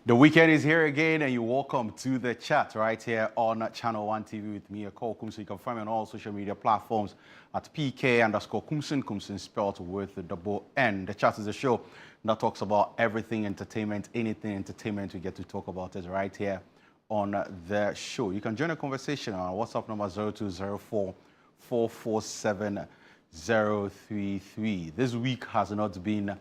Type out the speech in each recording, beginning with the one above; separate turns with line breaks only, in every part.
The weekend is here again, and you're welcome to the chat right here on Channel 1 TV with me, Ekow Koomson. You can find me on all social media platforms at PK_Koomson, Koomson spelled with the double N. The chat is a show that talks about everything entertainment, anything entertainment. We get to talk about it right here on the show. You can join the conversation on our WhatsApp number 0204 447 033. This week has not been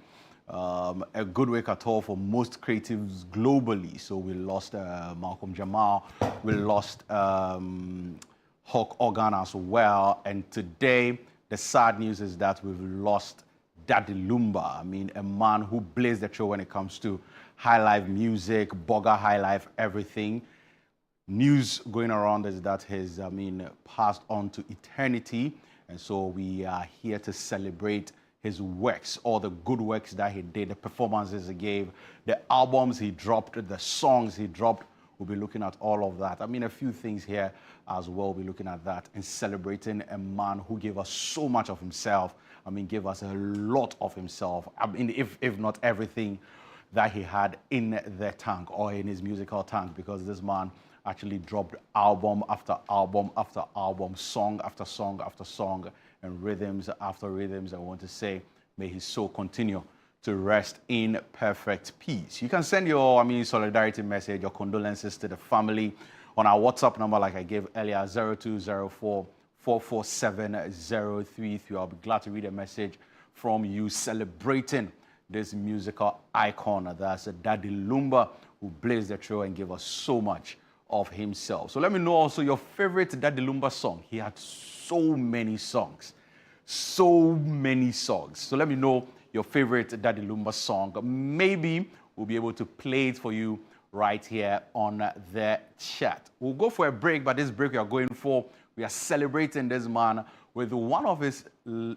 a good week at all for most creatives globally. So we lost Malcolm Jamal, we lost Hulk Hogan as well, and today the sad news is that we've lost Daddy Lumba. I mean, a man who blazed the trail when it comes to high life music, bugger high life, everything. News going around is that he's, passed on to eternity, and so we are here to celebrate his works, all the good works that he did, the performances he gave, the albums he dropped, the songs he dropped. We'll be looking at all of that. A few things here as well. We'll be looking at that and celebrating a man who gave us so much of himself. Gave us a lot of himself. If not everything that he had in the tank or in his musical tank, because this man actually dropped album after album after album, song after song after song, and rhythms after rhythms. I want to say, may his soul continue to rest in perfect peace. You can send your, solidarity message, your condolences to the family on our WhatsApp number, like I gave earlier, 0204 447 033. I'll be glad to read a message from you celebrating this musical icon. That's Daddy Lumba, who blazed the trail and gave us so much of himself. So let me know also your favorite Daddy Lumba song. He had so many songs. So let me know your favorite Daddy Lumba song. Maybe we'll be able to play it for you right here on the chat. We'll go for a break, but this break we are going for, we are celebrating this man with one of his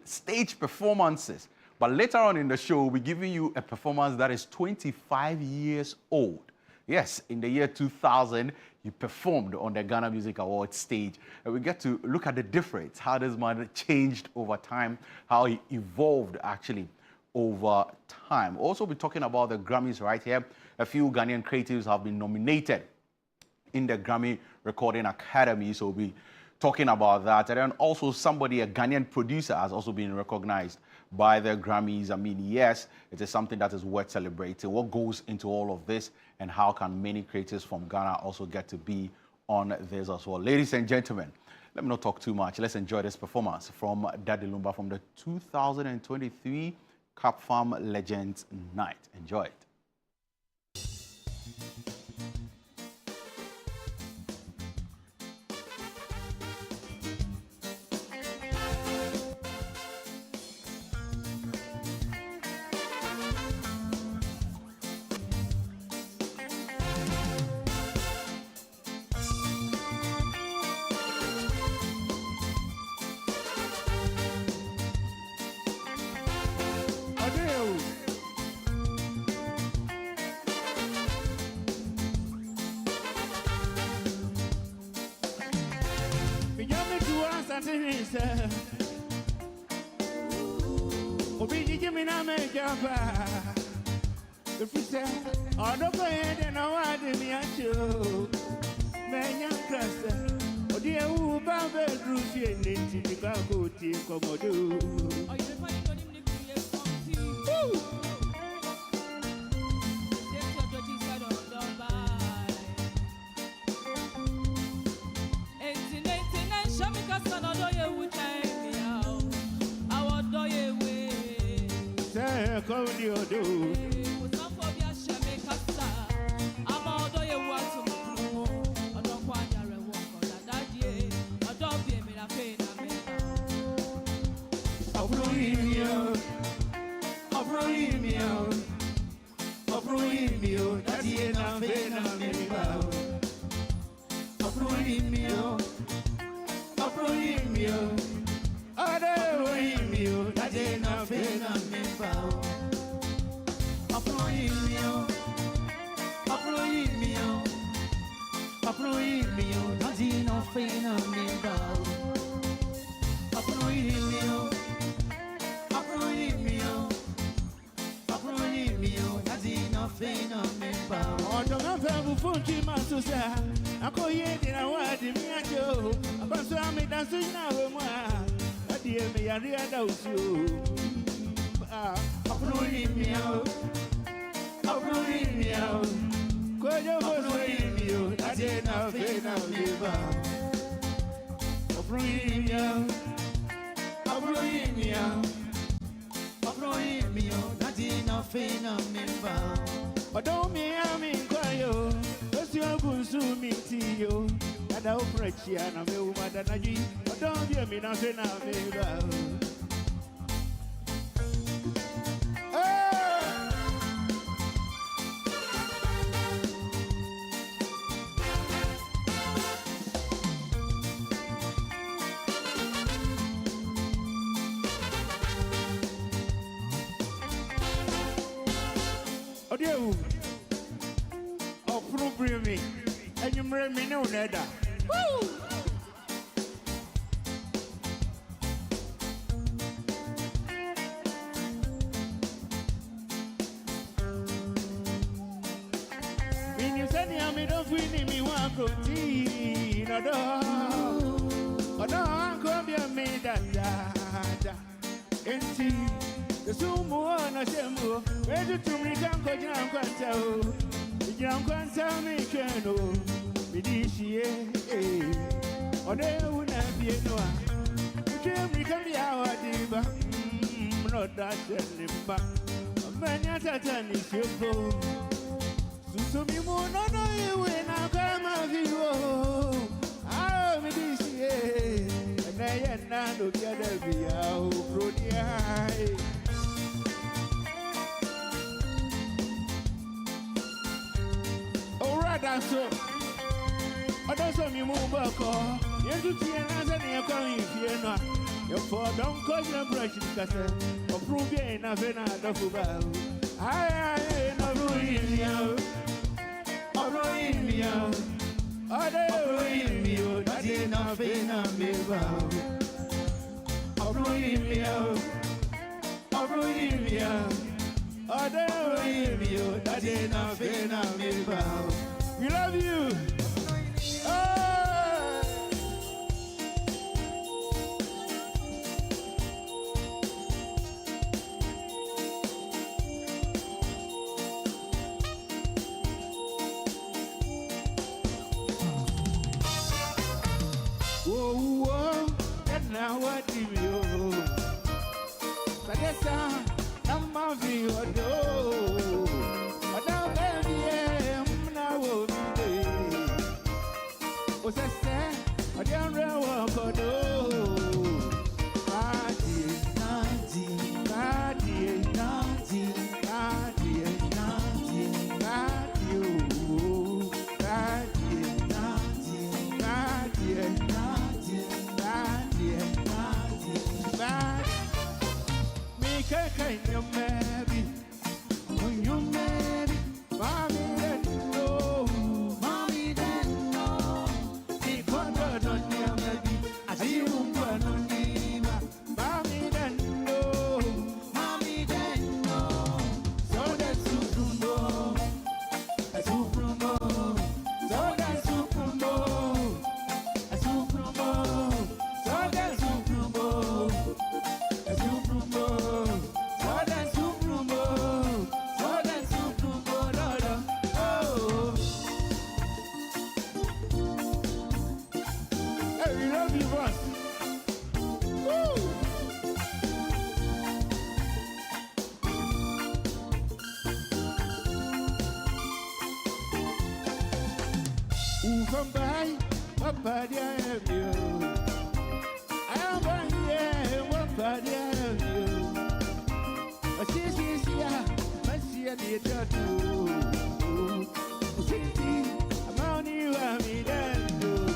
stage performances. But later on in the show, we'll be giving you a performance that is 25 years old. Yes, in the year 2000, he performed on the Ghana Music Awards stage. And we get to look at the difference, how this man changed over time, how he evolved actually over time. Also, we're talking about the Grammys right here. A few Ghanaian creatives have been nominated in the Grammy Recording Academy, so we'll be talking about that. And then also a Ghanaian producer has also been recognized by the Grammys. Yes, it is something that is worth celebrating. What goes into all of this, and how can many creators from Ghana also get to be on this as well? Ladies and gentlemen, let me not talk too much. Let's enjoy this performance from Daddy Lumba from the 2023 Cap Farm Legends Night. Enjoy it.
Nothing on me, phone to my sister. I call you in a word in me. I'm going to dance now. I dear me, I realize you. I'm ruining me out. I'm ruining me out. Quite over you. I did not feel now. I'm ruining me out. I'm ruining me out. I'm ruining me out. I did not feel now. But don't me, I'm in Quayo. What's your good meet you? And I'll break you and I'm a woman that I do. But don't hear me now, say now, baby. Oh, oh, prove me, and you bring me no letter. Woo! When you send me, don't win me one protein. Oh, no, I'm going to be made that. The sumo na shemo, where do to me can go down quantao? The young quanta me cano, Medici, or there would not be a noa. You can't become the hour, diva, not that limba. A man at a turn is your go. So me more, no, you when I come out you. Ah, Medici, and I am not together be out, Brody. That's so. I don't saw me move back. You do and you're coming here now. Your four don't call your brush because of proving nothing out of the I am ruining you. I'm ruining you. I'm ruining you. That's nothing I'm about. I'm ruining you. I'm ruining you. I'm ruining you. That's nothing I'm about. We love you. Oh. Whoa, whoa, and now what do you? Sadessa, I'm a view. But now, baby, was I said, I don't know what to do. From by, what body I have you. I am one here, what body I have you. A CC, I see a little too. 60, I'm on you, I'm in that too.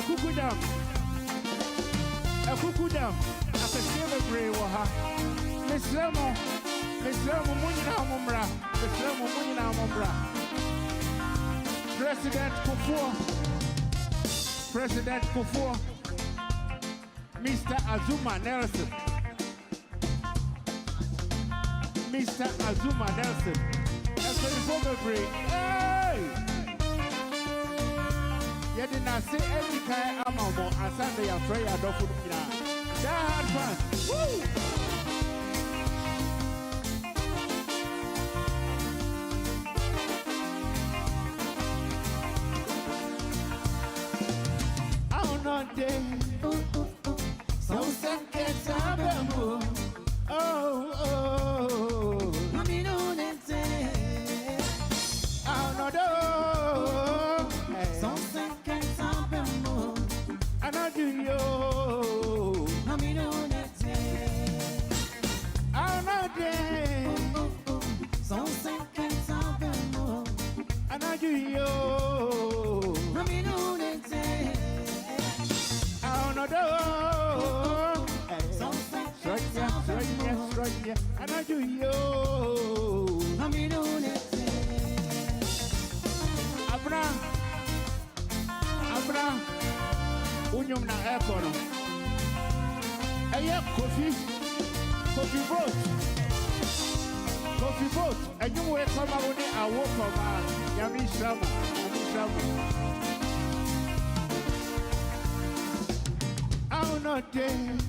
Kukudam. A Kukudam. After Silver Bray, Waha. Miss Lemo Munina Mumbra. Miss Lemo Munina Mumbra. President Kufuor. Mr. Azuma Nelson. Mr. Azuma Nelson. That's the Silver Bray. Hey! You did not say any kind of ammo and Sunday and Freya don't put me down. That hard fun. Woo! I'm not dead. So some kids are bamboo. Oh. I mean, on it. I'm not dead. And I do yo. I mean, on it. Abra, Unyum na airport. Aye, coffee boat. And you will come out when I walk from Yami Shama. I'm not dead.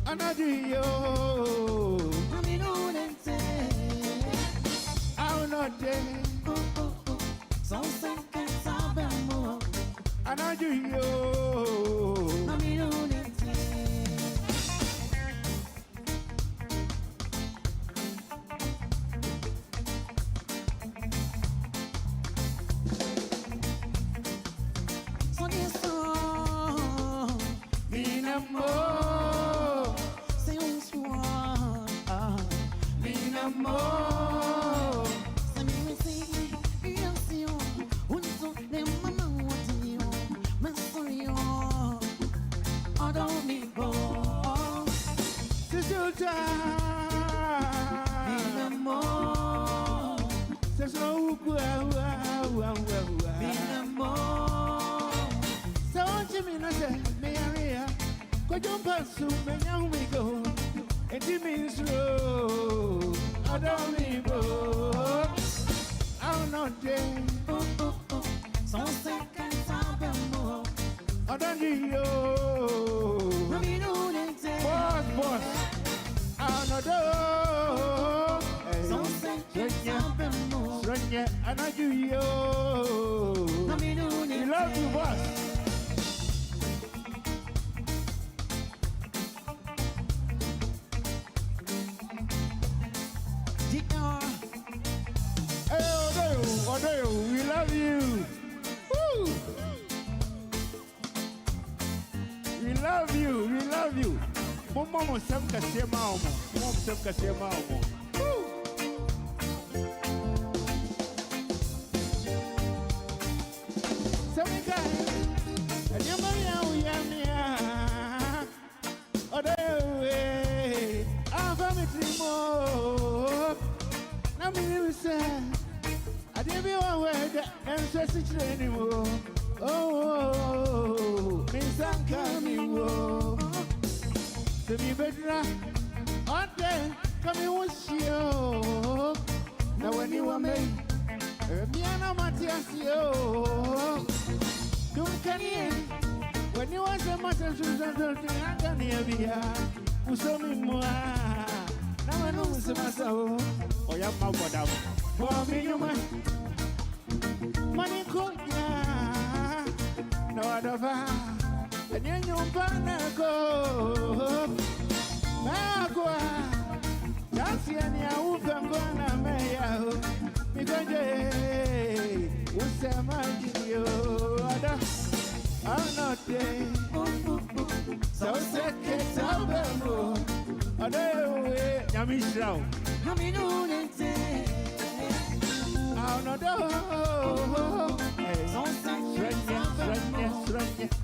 And I do yo. I mean, on it. I'm not dead. And I do yo. I mean, on it. So this song, mean more. And it means slow. I don't need I'm not dead. So seconds I've more. I don't need you. Boss. I'm not dead. So seconds I've more. And I do you. We love you, boss. We love you. Woo. We love you. Mama sem kase mama. Mom sem kase mama. Woo. Samika. Anyamaya uyamia. Odewe. Afamiti mo. Na mi say I didn't be one word and such a anymore. Oh, Miss Coming, to be better. On day, coming with you. Now, when you were made, Miana Matias, you don't come in. When you was a matter, Susan, I can hear me. Who saw me more? Now I know it's myself. Oh, yeah, my brother. For me, you man. Money could no other and you know Panago Magua that's the any out and gonna mayo because what's a man you I'm not there so second Alabama Ade Yamisha Yamino I'm not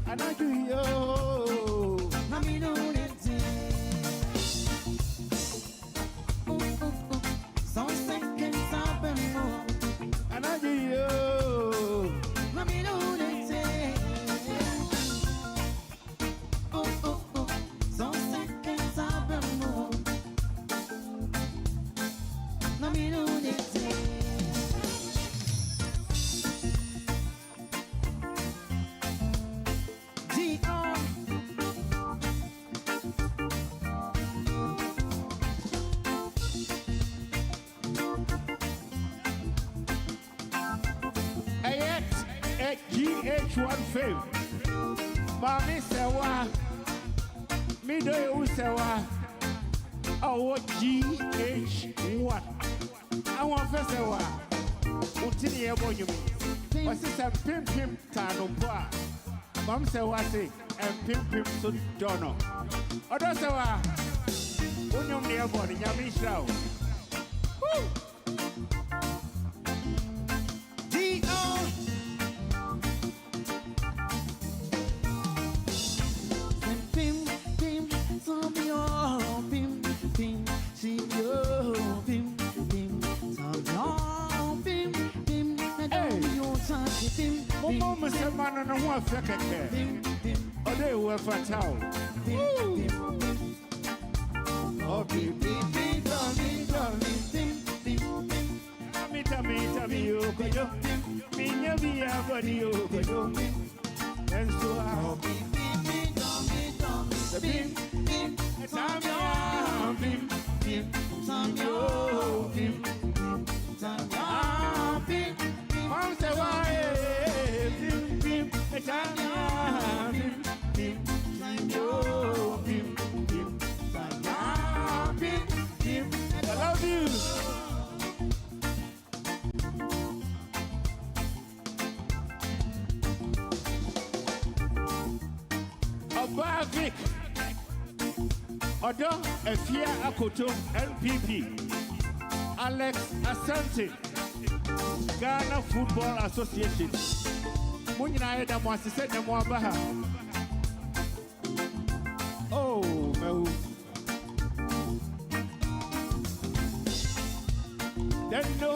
And I do yo.
Mami no neti. Some seconds happen more.
And I do yo.
Mami no neti. Some seconds happen more. Mami no neti.
GH1 fame. Mami sewa. Me do you sewa. Our GH1. I want to sewa. Utini ebo yumi. What's this a pim tano boa? Mam sewa say and pim so dono. Odo sewa. Unyum ni ebo ni nyami shao. No one second there. Oh, they were for town. Oh, beep, me, you could do. Me, never be a body, you could do. And so I the beam, it's time, beam, time, yo, beam, time, beam, I'm so why. I love you. Obavik Odo Efia Akoto NPP Alex Asante Ghana Football Association Munyina yeda mo asese ne mo abaha. Oh, mehu. Then no,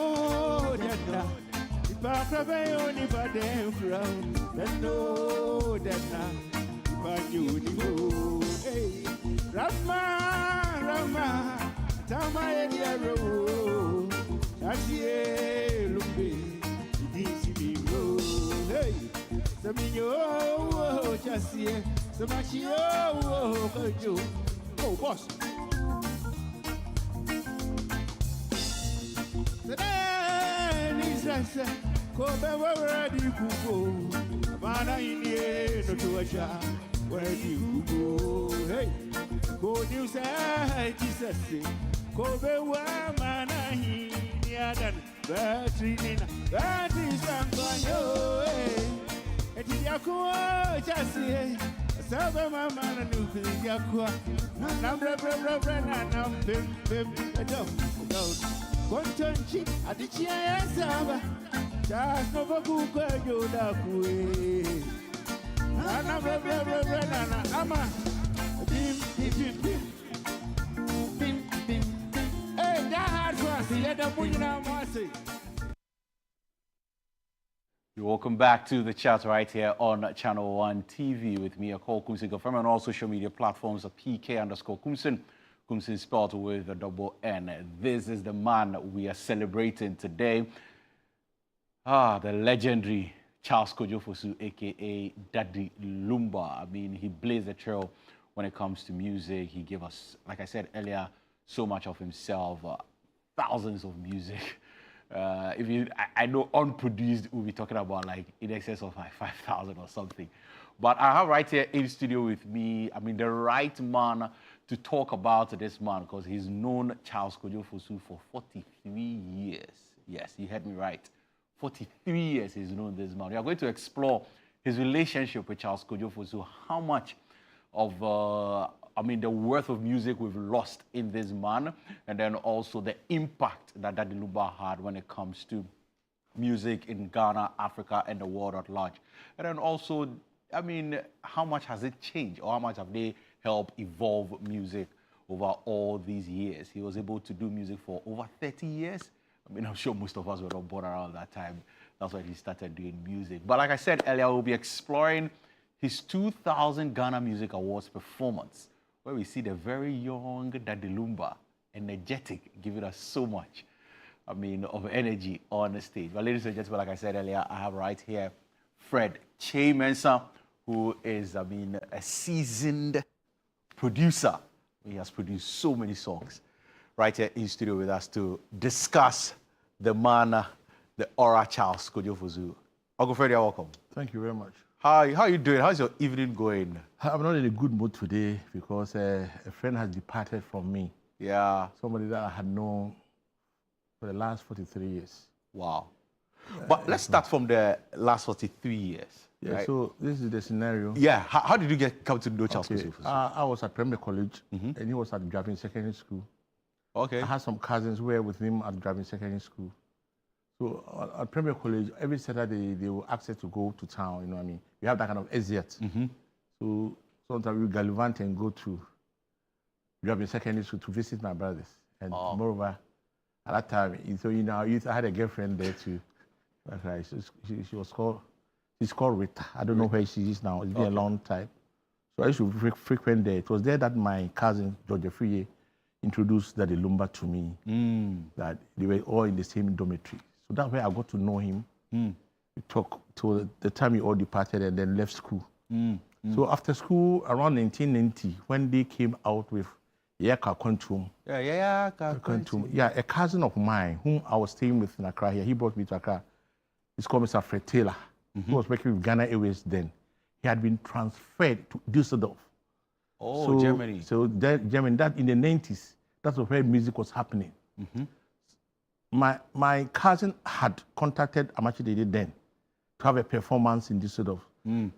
ipa krabe oni bade frown. Then no, ipa nyuni go. Hey, Rama, tama yero. Asie lumbe, disi biro. Hey. Oh, just here. So much, oh, boss. Today, Kobe, where do you go? Mana in the no to a shop. Where do you go? Hey, go news, Jesus. Kobe, where mana in the other. That is Sanguano. Yakua, just here. Saba mama na nuku yakua. Nambre nam pim a dog. Kontonchi adichia saba. Just no babu kwa yoda kue. Nambre na ama. Pim. Hey, that hard for us. Let the munyina mwase.
Welcome back to the chat right here on Channel 1 TV with me, Ekow Koomson. Confirm on all social media platforms at PK_Koomson. Koomson spelled with a double N. This is the man we are celebrating today. The legendary Charles Kojo-Fosu, aka Daddy Lumba. I mean, he blazed the trail when it comes to music. He gave us, like I said earlier, so much of himself, thousands of music. I know unproduced, we'll be talking about like in excess of like 5,000 or something. But I have right here in studio with me, I mean, the right man to talk about this man, because he's known Charles Kojo-Fosu for 43 years. Yes, you heard me right. 43 years he's known this man. We are going to explore his relationship with Charles Kojo-Fosu, how much of the worth of music we've lost in this man, and then also the impact that Daddy Lumba had when it comes to music in Ghana, Africa, and the world at large. And then also I mean, how much has it changed, or how much have they helped evolve music over all these years? He was able to do music for over 30 years. I mean, I'm sure most of us were not born around that time. That's when he started doing music. But like I said earlier, we'll be exploring his 2000 Ghana Music Awards performance, where we see the very young Daddy Lumba, energetic, giving us so much, I mean, of energy on the stage. But ladies and gentlemen, like I said earlier, I have right here Fred Mensa, who is, I mean, a seasoned producer. He has produced so many songs. Right here in studio with us to discuss the man, the Aura Charles Kojofozu. Uncle Fred, you're welcome.
Thank you very much.
How are you doing? How's your evening going?
I'm not in a good mood today because a friend has departed from me.
Yeah.
Somebody that I had known for the last 43 years.
Wow. But let's start from the last 43 years.
Yeah,
right?
so this is the scenario.
Yeah, how did you come to know Charles Kojofozu?
I was at Premier College and he was at driving secondary school.
Okay.
I had some cousins who were with him at driving secondary school. So at Premier College, every Saturday they will ask us to go to town, you know what I mean? We have that kind of exit. So sometimes we gallivant and go to driving secondary school to visit my brothers. And moreover, at that time, so you know, I had a girlfriend there too. Okay, she's called Rita. I don't know where she is now. It's been a long time. So I used to frequent there. It was there that my cousin, George Friye, introduced Daddy Lumba to me, that they were all in the same dormitory. So that's where I got to know him. We talked till the time we all departed and then left school. So after school, around 1990, when they came out with Ekow Koomson. Yeah, a cousin of mine whom I was staying with in Accra here, he brought me to Accra. He's called Mr. Fred Taylor. He was working with Ghana Airways then. He had been transferred to Düsseldorf.
Oh,
so,
Germany.
So Germany, that in the 90s, that's where music was happening. My cousin had contacted Amachidede then to have a performance in Düsseldorf.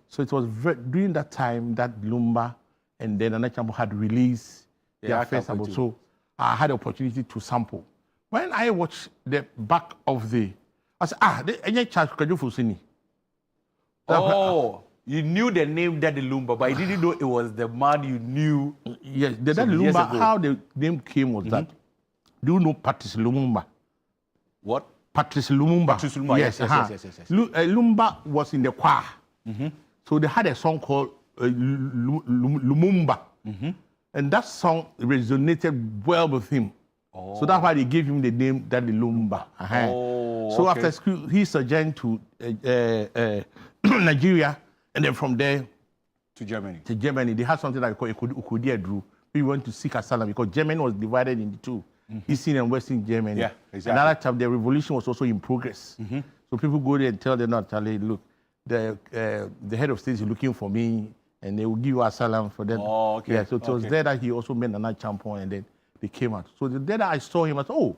So it was during that time that Lumba and then Anachambo had released their first album. So I had the opportunity to sample. When I watched the back of I said, any Charles Kojofozu.
Oh, you knew the name Daddy Lumba, but you didn't know it was the man you knew.
Yes, the Daddy Lumba, how the name came was that. Do you know Patrice Lumumba?
What?
Patrice Lumumba.
Patrice Lumumba, yes.
Lumumba was in the choir. So they had a song called Lumumba. And that song resonated well with him. So that's why they gave him the name Daddy Lumba. So after school, he sojourned to Nigeria, and then from there
to Germany.
They had something like called Ukudi. We went to seek asylum because Germany was divided into two, Eastern and Western Germany.
Yeah, exactly.
Another time, the revolution was also in progress. So people go there and tell them, not Charlie, look, the head of state is looking for me, and they will give you asylum for them.
Oh, okay.
Yeah, so it was there that he also met another champion, and then they came out. So the day that I saw him, I said, oh,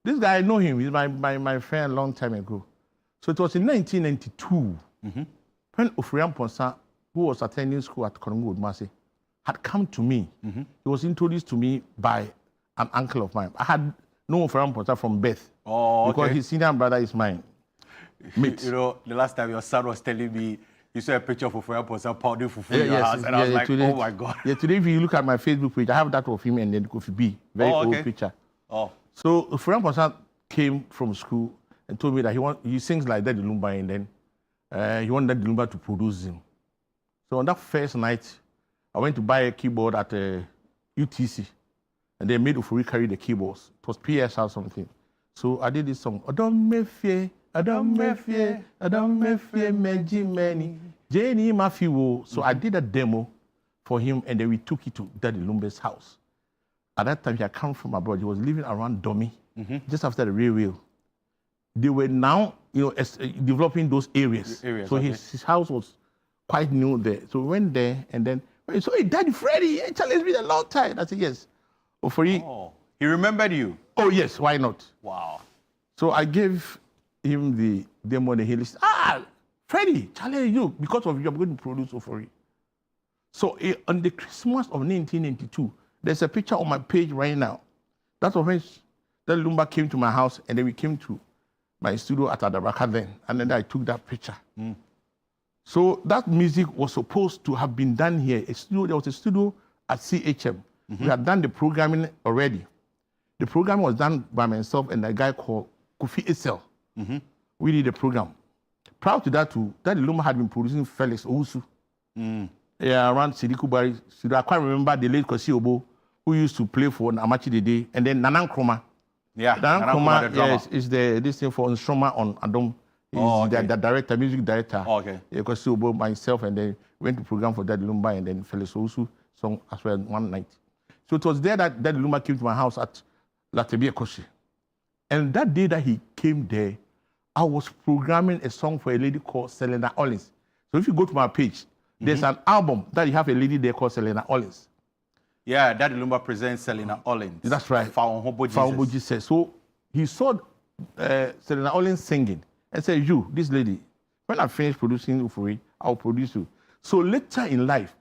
this guy, I know him. He's my friend a long time ago. So it was in 1992 when Ofriam Ponsa, who was attending school at Konongo Udmase, had come to me. He was introduced to me by an uncle of mine. I had known Ofriam Ponsa from birth. Because his senior brother is mine.
You know, the last time your son was telling me, you saw a picture of Ofriam Ponsa pounding fufu in your house, and I was like,
today,
oh my God.
Yeah, today if you look at my Facebook page, I have that of him and then Kofi B. Very old picture. So Ofriam Ponsa came from school and told me that he sings like Daddy Lumba, and then he wanted Daddy Lumba to produce him. So on that first night, I went to buy a keyboard at UTC, and they made Ofori carry the keyboards. It was PS or something. So I did this song. Adon Mefie, Meji Meni, Jenny Mafiwo. So I did a demo for him, and then we took it to Daddy Lumba's house. At that time, he had come from abroad. He was living around Domi, just after the railway. They were now, developing those areas. So his house was quite new there. So we went there, and then, so hey, Daddy Freddie, hey, Charlie, it's been a long time. I said, yes.
He remembered you?
Oh, yes, why not?
Wow.
So I gave him the demo, and he listened. Freddie, Charlie, because of you, I'm going to produce Ofori. So on the Christmas of 1992, there's a picture on my page right now. That's when Lumba came to my house, and then we came to my studio at Adabraka then, and then I took that picture. So that music was supposed to have been done here. There was a studio at CHM. We had done the programming already. The program was done by myself and a guy called Kofi Isel. We did the program. Prior to that, too, Daddy Lumba had been producing Felix Owusu. Yeah, around Sidiku Bari. I can't remember the late Kwasi Obo, who used to play for Amachi Dede, and then Nanan Kroma.
Yeah,
Nanan Kroma, yes, is this thing for Nstroma on Adom. He's the director, music director.
Okay.
Yeah, Kwasi Obo, myself, and then went to program for Daddy Lumba, and then Felix Owusu song as well one night. So it was there that Daddy Lumba came to my house at Latebie Koshi. And that day that he came there, I was programming a song for a lady called Selena Ollins. So if you go to my page, there's an album that you have a lady there called Selena Ollins.
Yeah, Daddy Lumba presents Selena Ollins.
That's right.
Faonhobo Jesus.
So he saw Selena Ollins singing and said, you, this lady, when I finish producing Ufuri, I'll produce you. So later in life,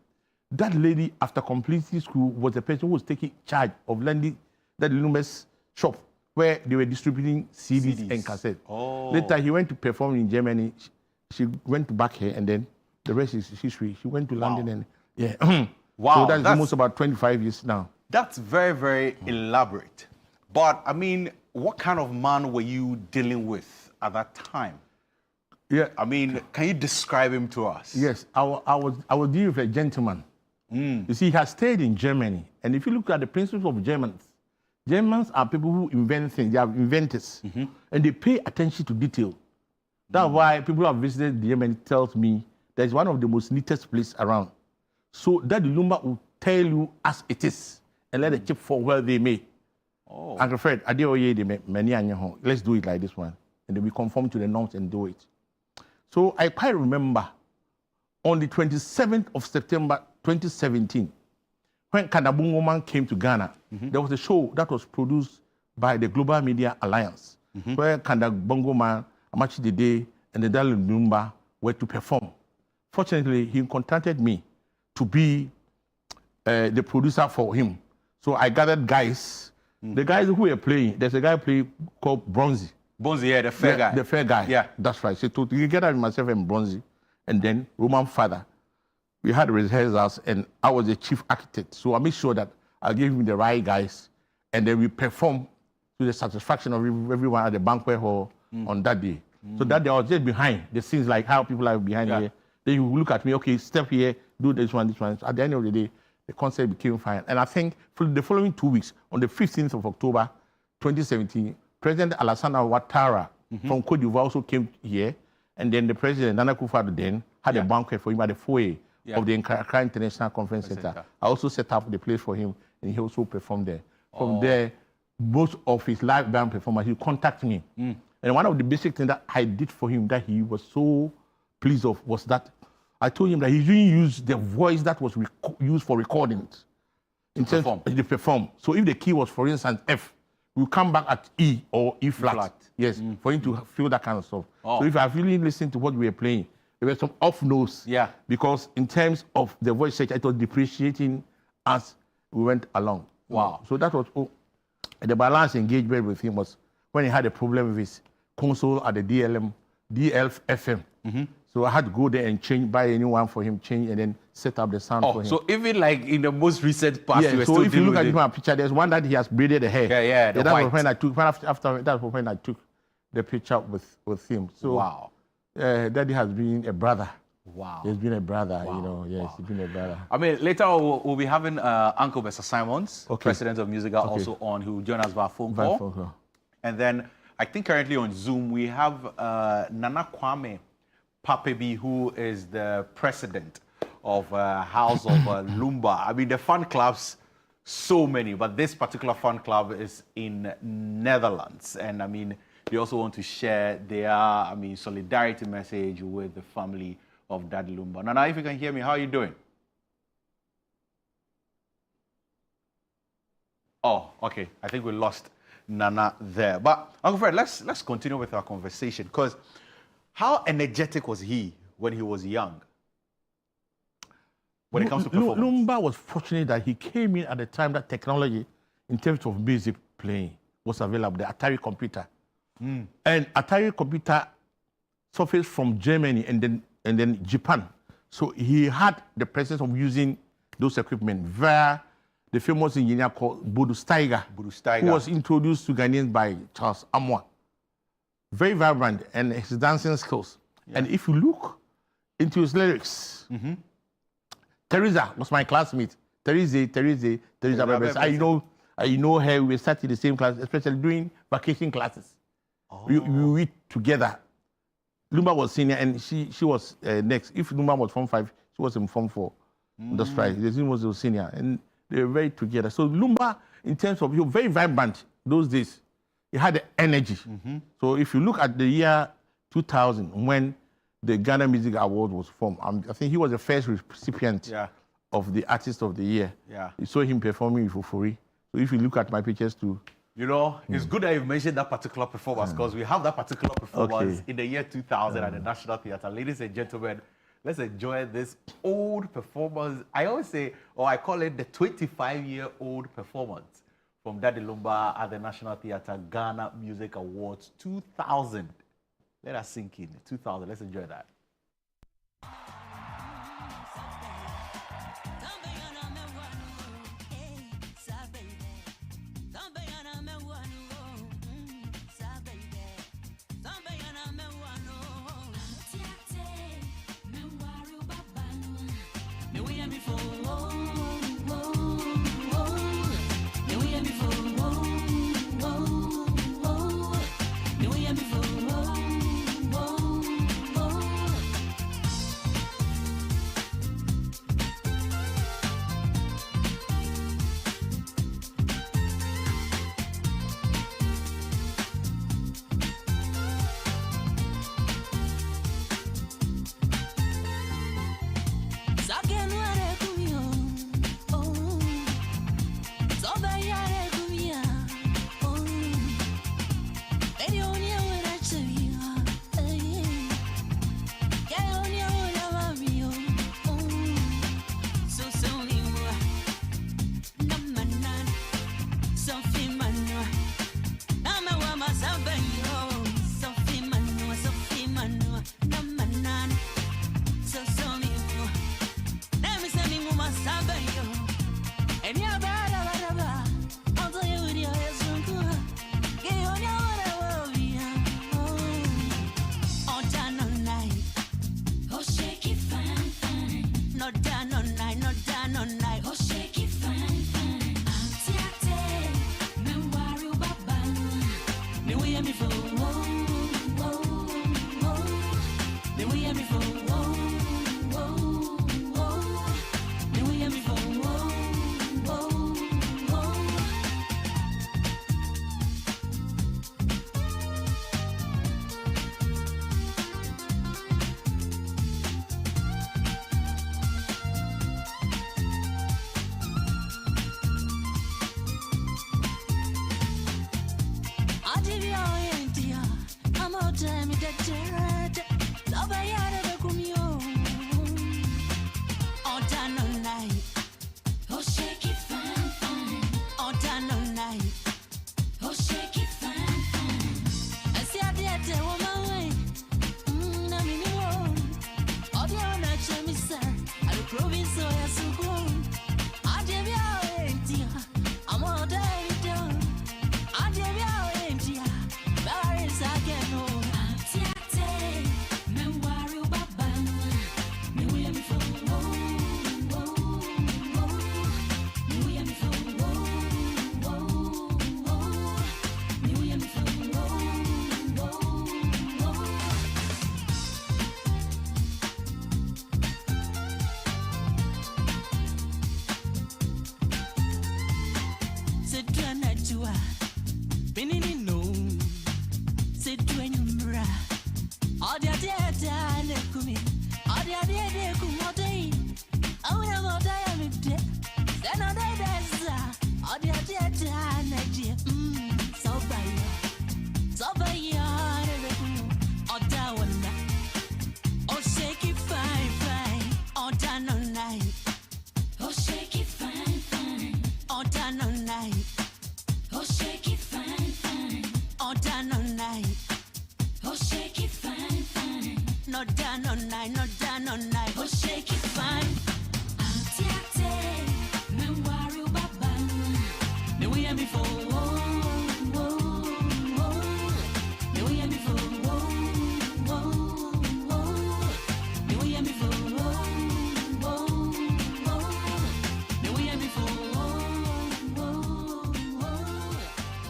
that lady, after completing school, was the person who was taking charge of lending Daddy Lumba's shop, where they were distributing CDs and cassettes.
Oh.
Later, he went to perform in Germany. She went back here, and then the rest is history. She went to London, and yeah.
Wow.
So that's almost about 25 years now.
That's very, very elaborate. But, I mean, what kind of man were you dealing with at that time?
Yeah.
I mean, can you describe him to us?
Yes, I was dealing with a gentleman. You see, he has stayed in Germany, and if you look at the principles of Germans are people who invent things. They are inventors, and they pay attention to detail. That's why people who have visited Germany tells me that it's one of the most neatest places around. So Daddy Lumba will tell you as it is and let the chip fall where they may.
Oh.
Uncle Fred, let's do it like this one, and then we conform to the norms and do it. So I quite remember on the 27th of September 2017, when Kadabungo Man came to Ghana, there was a show that was produced by the Global Media Alliance, where Kadabungo Man, Amachi Dede, and the Daddy Lumba were to perform. Fortunately, he contacted me to be the producer for him. So I gathered guys. The guys who were playing, there's a guy playing called Bronzy.
Bonzi, yeah, the fair guy.
The fair guy.
Yeah.
That's right. So together with myself and Bronzy, and then Roman Father, we had rehearsals, and I was the chief architect. So I made sure that I gave him the right guys, and then we performed to the satisfaction of everyone at the banquet hall on that day. So that day I was just behind the scenes, like how people are behind here. Then you look at me, okay, step here, do this one, this one. So at the end of the day, the concert became fine. And I think for the following 2 weeks, on the 15th of October, 2017, President Alassane Ouattara from Côte d'Ivoire also came here. And then the President, Nana Akufo-Addo, then had a banquet for him at the foyer of the Accra International Conference Center. I also set up the place for him, and he also performed there. From there, most of his live band performers, he contacted me. And one of the basic things that I did for him that he was so pleased of was that I told him that he didn't use the voice that was used for recordings in terms of the perform. So if the key was, for instance, F, we'll come back at E or E flat. Yes, for him to feel that kind of stuff. So if I really listened to what we were playing, there were some off notes. Yeah. Because in terms of the voice search, it was depreciating as we went along.
Wow.
So that was the balance engagement with him was when he had a problem with his console at the DLFM. So I had to go there and change, buy a new one for him, change, and then set up the sound for him.
So even like in the most recent past, you were
so
still
if you look at
it.
my picture, there's one that he has braided the hair.
Yeah, the white.
Was when I took, after that was when I took the picture with him. So
wow.
Daddy has been a brother.
Wow.
He's been a brother, you know. Yes, he's been a brother.
I mean, later we'll be having Uncle Mr. Simons, President of Musical, also on, who will join us via phone call. And then I think currently on Zoom we have Nana Kwame Papebi, who is the president of House of Lumba. I mean, the fan clubs, so many, but this particular fan club is in Netherlands. And I mean, they also want to share their, solidarity message with the family of Daddy Lumba. Nana, if you can hear me, how are you doing? Oh, okay. I think we lost Nana there. But Uncle Fred, let's continue with our conversation, because how energetic was he when he was young? When it comes to performance?
Lumba was fortunate that he came in at the time that technology, in terms of music playing, was available, the Atari computer. And Atari computer surfaced from Germany, and then and then Japan. So he had the presence of using those equipment via the famous engineer called Bodo Steiger, who was introduced to Ghanaians by Charles Amoah. Very vibrant, and his dancing skills. Yeah. And if you look into his lyrics, Teresa was my classmate. Teresa. I know her. We sat in the same class, especially during vacation classes. Oh. We read together. Lumba was senior, and she was next. If Lumba was Form 5, she was in Form 4. That's right. The team was the senior, and they were very together. So Lumba, in terms of, he was very vibrant those days. He had the energy. So if you look at the year 2000, when the Ghana Music Award was formed, I think he was the first recipient of the Artist of the Year. Yeah. You saw him performing with Ofori. So if you look at my pictures too.
You know, it's good that you've mentioned that particular performance, because we have that particular performance in the year 2000 at the National Theatre. Ladies and gentlemen, let's enjoy this old performance. I always say, or I call it the 25-year-old performance from Daddy Lumba at the National Theatre Ghana Music Awards 2000. Let us sink in. 2000. Let's enjoy that.
Oh, shake it fine, fine. not done on night, not done on night. Oh, shake it fine. Atiate, me worry baba. Me we am before. Me we am before. Me we am before. Me we am before.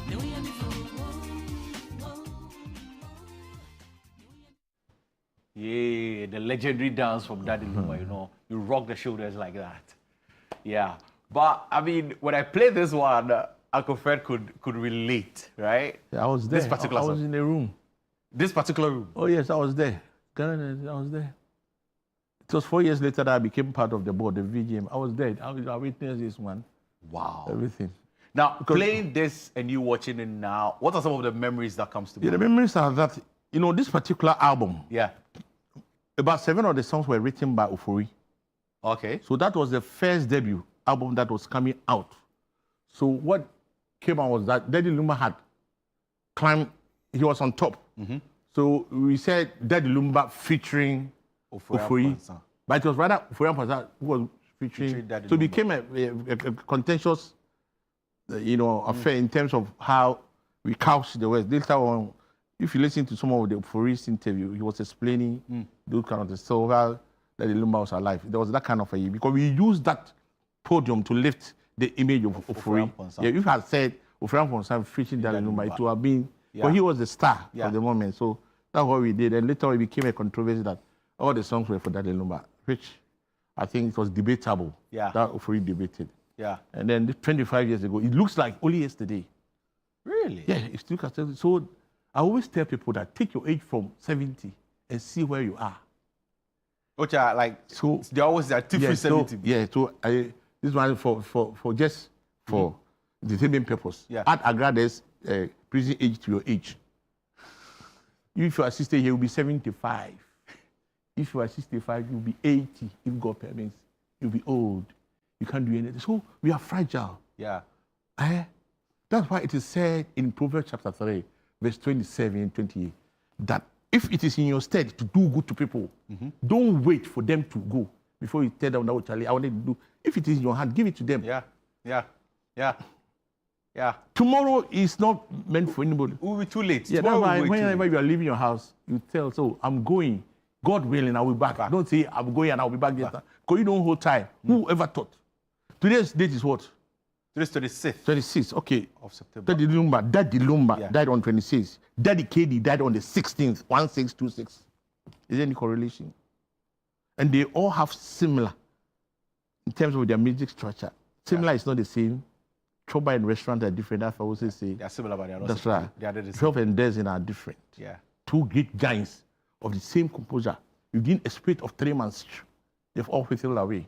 Me we am before.
Yeah, the legendary dance from Daddy Lumba, you know, you rock the shoulders like that. Yeah, but I mean, when I play this one, Uncle Fred could relate, right?
Yeah, I was there.
This particular
I was
song.
in the room.
This particular room.
Oh, yes, I was there. I was there. It was 4 years later that I became part of the board, the VGM. I was there. I witnessed this one.
Wow.
Everything.
Now, playing this and you watching it now, what are some of the memories that comes to
Yeah,
mind?
the memories are that, you know, this particular album,
Yeah.
about 7 of the songs were written by Ofori.
Okay.
So that was the first debut album that was coming out. So what came out was that Daddy Lumba had climbed, he was on top. So we said Daddy Lumba featuring Ofori. But it was rather Ofori Ampasa who was featuring
Daddy
so it
Lumba.
became a contentious, you know, affair in terms of how we couch the words. Later on, if you listen to some of the Ofori's interview, he was explaining those kind of things. So while Daddy Lumba was alive, there was that kind of a because we used that podium to lift the image of Ofori.
Ampasa.
Yeah, if I had said Ofori Ampasa featuring Daddy Lumba, it would have been,
Yeah.
but he was the star
Yeah.
of the moment. So that's what we did. And later on, it became a controversy that all the songs were for Daddy Lumba, which I think it was debatable.
Yeah.
That Ofori debated.
Yeah.
And then 25 years ago, it looks like only yesterday.
Really?
Yeah, it's still considered. So I always tell people that take your age from 70 and see where you are.
Which are like,
So
they always artificially
so,
70.
yeah, so this one for just for the same purpose.
Yeah.
Add Agrada's prison age to your age. If you are 60, you will be 75. If you are 65, you'll be 80. If God permits, you'll be old. You can't do anything. So we are fragile.
Yeah.
That's why it is said in Proverbs chapter 3, verse 27 and 28, that if it is in your stead to do good to people, don't wait for them to go before you tell them, no, Charlie, I want to do. If it is in your hand, give it to them.
Yeah. Yeah. Yeah. Yeah.
Tomorrow is not meant for anybody.
We'll be too late.
Yeah,
Tomorrow
that's why
we'll be too
whenever
late.
you are leaving your house, you tell, so I'm going. God willing, I'll be back. Don't say, I'm going and I'll be back later. Because you don't hold time. Whoever thought? Today's date is what?
Today's 26th
26. Okay.
of September.
Daddy Lumba
Yeah.
died on 26. Daddy KD died on the 16th, 1626. Is there any correlation? And they all have similar in terms of their music structure. Similar is not the same. Choba and restaurant are different. That's what I always say.
They are similar, but they are not
That's
similar.
right.
They are the same.
12 and Dezin are different.
Yeah.
Two great giants of the same composer within a spirit of 3 months. They've all fizzled away.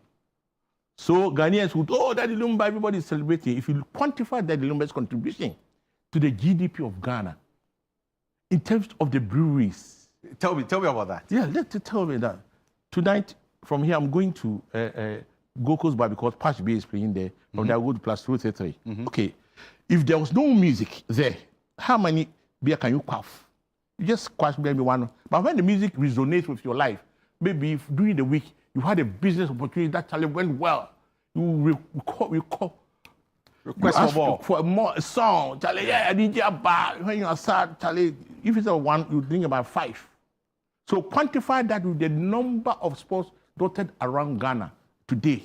So Ghanaians would, oh, Daddy Lumba, everybody is celebrating. If you quantify Daddy Lumba's contribution to the GDP of Ghana in terms of the breweries.
Tell me about that.
Yeah, tell me that. Tonight, from here, I'm going to Goko's Bar because Patch B is playing there. From there, I go to plus 233. Okay, if there was no music there, how many beer can you quaff? You just quaff maybe one. But when the music resonates with your life, maybe if during the week you had a business opportunity that Charlie went well, you
Request
ask
for more.
for more song. Charlie, yeah, DJ bar. When you are sad, Charlie, if it's a one, you think about 5. So quantify that with the number of sports dotted around Ghana today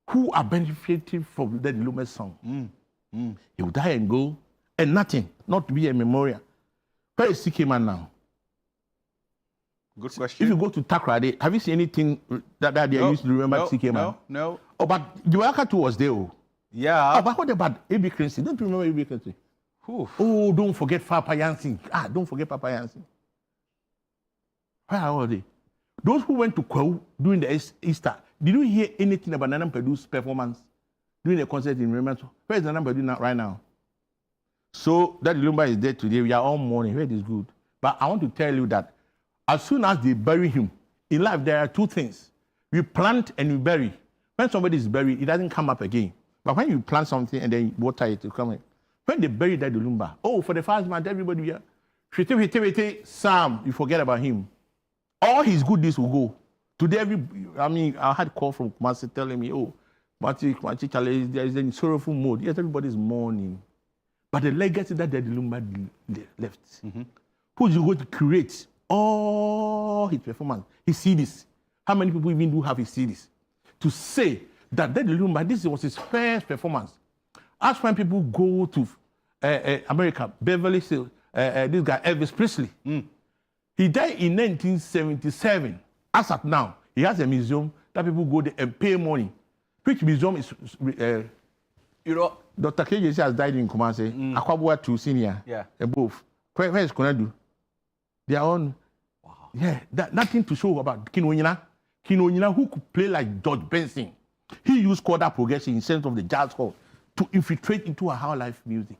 who are benefiting from the Lumba song. He will die and go, and nothing, not to be a memorial. Where is CK Man now?
Good question.
If you go to Takrade, have you seen anything that they used to remember CK Man?
No.
Oh, but Joaka too was there. Oh.
Yeah.
Oh, but what about A.B. Clancy? Don't you remember A.B. Clancy? Oh, don't forget Papa Yancey. Don't forget Papa Yancey. Where are all they? Those who went to Kwewu during the Easter, did you hear anything about Nana Pedu's performance during the concert in Remembrance? Where is Nana Pedu right now? So that Lumba is dead today. We are all mourning. Where is good? But I want to tell you that as soon as they bury him, in life there are 2 things. We plant and we bury. When somebody is buried, it doesn't come up again. But when you plant something and then you water it, it come in. When they bury that Lumba, for the first month, everybody here, Sam, you forget about him. All his good deeds will go. Today, I had a call from Kumasi telling me, oh, Machi Chale, there is a sorrowful mood. Yes, everybody is mourning. But the legacy that the Lumba left, who's going to create all his performance, his CDs? How many people even do have his CDs? To say that Daddy Lumba, this was his first performance. Ask when people go to America, Beverly Hills, this guy, Elvis Presley. He died in 1977. As at now, he has a museum that people go there and pay money. Which museum is, Dr. KJC has died in Kumasi, Akwabua 2 Senior, and both. Where is Konadu? They are on. Wow. Yeah, nothing to show about Kinonyina. Kinonyina, who could play like George Benson. He used chordal progression in sense of the jazz hall to infiltrate into our life music.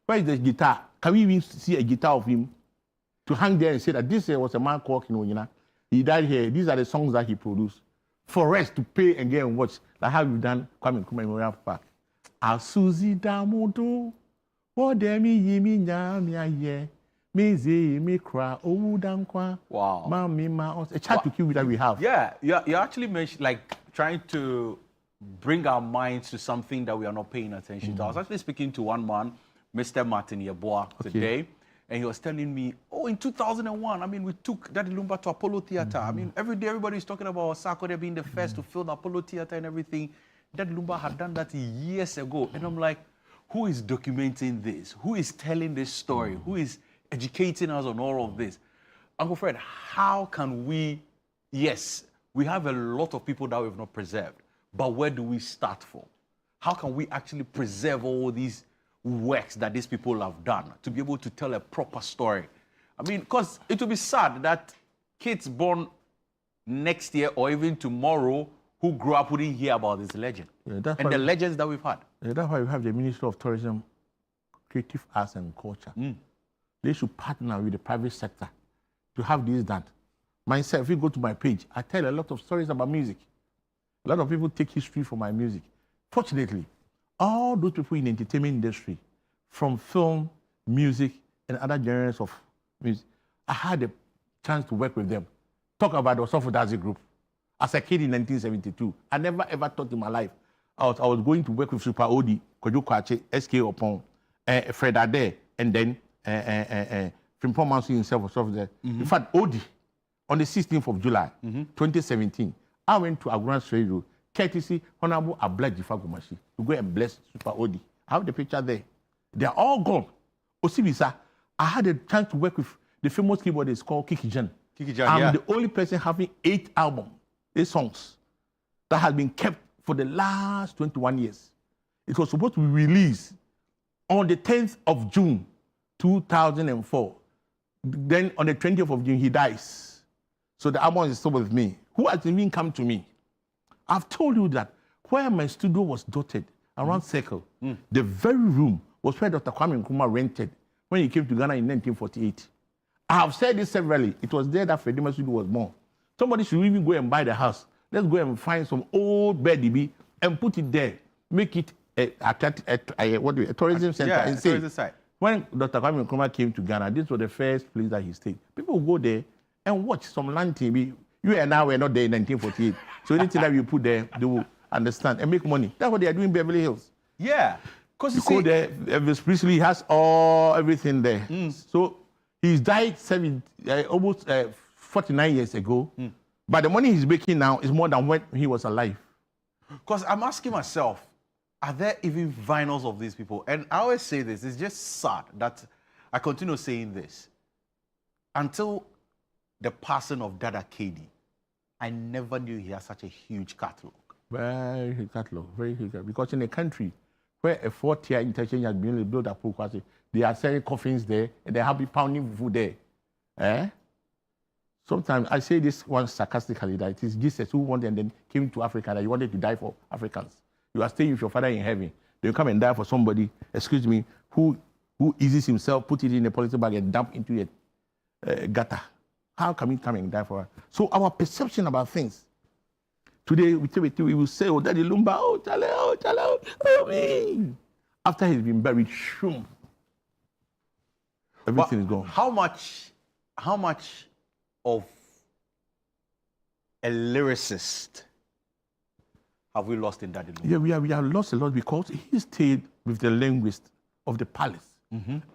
Where is the guitar? Can we even see a guitar of him to hang there and say that this was a man called Kinonyina? He died here. These are the songs that he produced for us to pay and get and watch. Like how we've done Kwame Nkrumah Memorial Park. Asuzi damudu, wodemi yimi nyamia ye, mezi mi kra owudankwa.
Wow.
Mami ma, a chat to kill that we have.
Yeah, you actually mentioned like trying to bring our minds to something that we are not paying attention to. I was actually speaking to one man, Mr. Martin Yeboah, today, and he was telling me, oh, in 2001, I mean, we took Daddy Lumba to Apollo Theater. I mean, every day everybody's talking about Sarkodie being the first to fill the Apollo Theater and everything. Daddy Lumba had done that years ago. And I'm like, who is documenting this? Who is telling this story? Who is educating us on all of this? Uncle Fred, how can we, yes, we have a lot of people that we've not preserved, but where do we start from? How can we actually preserve all these works that these people have done to be able to tell a proper story? I mean, because it will be sad that kids born next year or even tomorrow who grew up wouldn't hear about this legend and the legends that we've had.
Yeah, that's why we have the Ministry of Tourism, Creative Arts and Culture. They should partner with the private sector to have this done. Myself, if you go to my page, I tell a lot of stories about music. A lot of people take history from my music. Fortunately, all those people in the entertainment industry, from film, music, and other genres of music, I had a chance to work with them. Talk about the Osofodazi group. As a kid in 1972, I never ever thought in my life I was going to work with Super Odi, Kojo Kwache, SK Opon, Fred Ade, and then Frimpong Mansu himself was over there. In fact, Odi, on the 16th of July, 2017, I went to Agran Radio, courtesy Honorable Abla Jifagumashi, to go and bless Super Odi. I have the picture there. They are all gone. Osibisa, I had a chance to work with the famous keyboardist called Kiki Jan. I'm the only person having 8 albums, 8 songs, that has been kept for the last 21 years. It was supposed to be released on the 10th of June, 2004. Then on the 20th of June, he dies. So the album is still with me. Who has even come to me? I've told you that where my studio was dotted, around Circle, the very room was where Dr. Kwame Nkrumah rented when he came to Ghana in 1948. I have said this severally. It was there that Freddie Studio was born. Somebody should even go and buy the house. Let's go and find some old bed and put it there. Make it a tourism center.
Yeah,
and say,
tourism site.
When Dr. Kwame Nkrumah came to Ghana, this was the first place that he stayed. People will go there and watch some land TV. You and I were not there in 1948. So anything that you put there, they will understand and make money. That's what they are doing in Beverly Hills.
Yeah.
Because you go there, Elvis Presley has everything there. So he's died almost 49 years ago. But the money he's making now is more than when he was alive.
Because I'm asking myself, are there even vinyls of these people? And I always say this, it's just sad that I continue saying this. Until the passing of Dada KD, I never knew he had such a huge catalog.
Very huge catalog, very huge catalog. Because in a country where a 4-tier interchange has been built up, they are selling coffins there and they have been pounding food there. Sometimes I say this one sarcastically that it is Jesus who wanted and then came to Africa, that he wanted to die for Africans. You are staying with your father in heaven. Then you come and die for somebody, excuse me, who eases himself, put it in a policy bag and dump into a gutter. How can we come and die for us? So our perception about things. Today we will say, oh, Daddy Lumba, oh, Chale, oh, me. After he's been buried, shoom. Everything is gone.
How much of a lyricist have we lost in Daddy Lumba?
Yeah, we have lost a lot because he stayed with the linguist of the palace.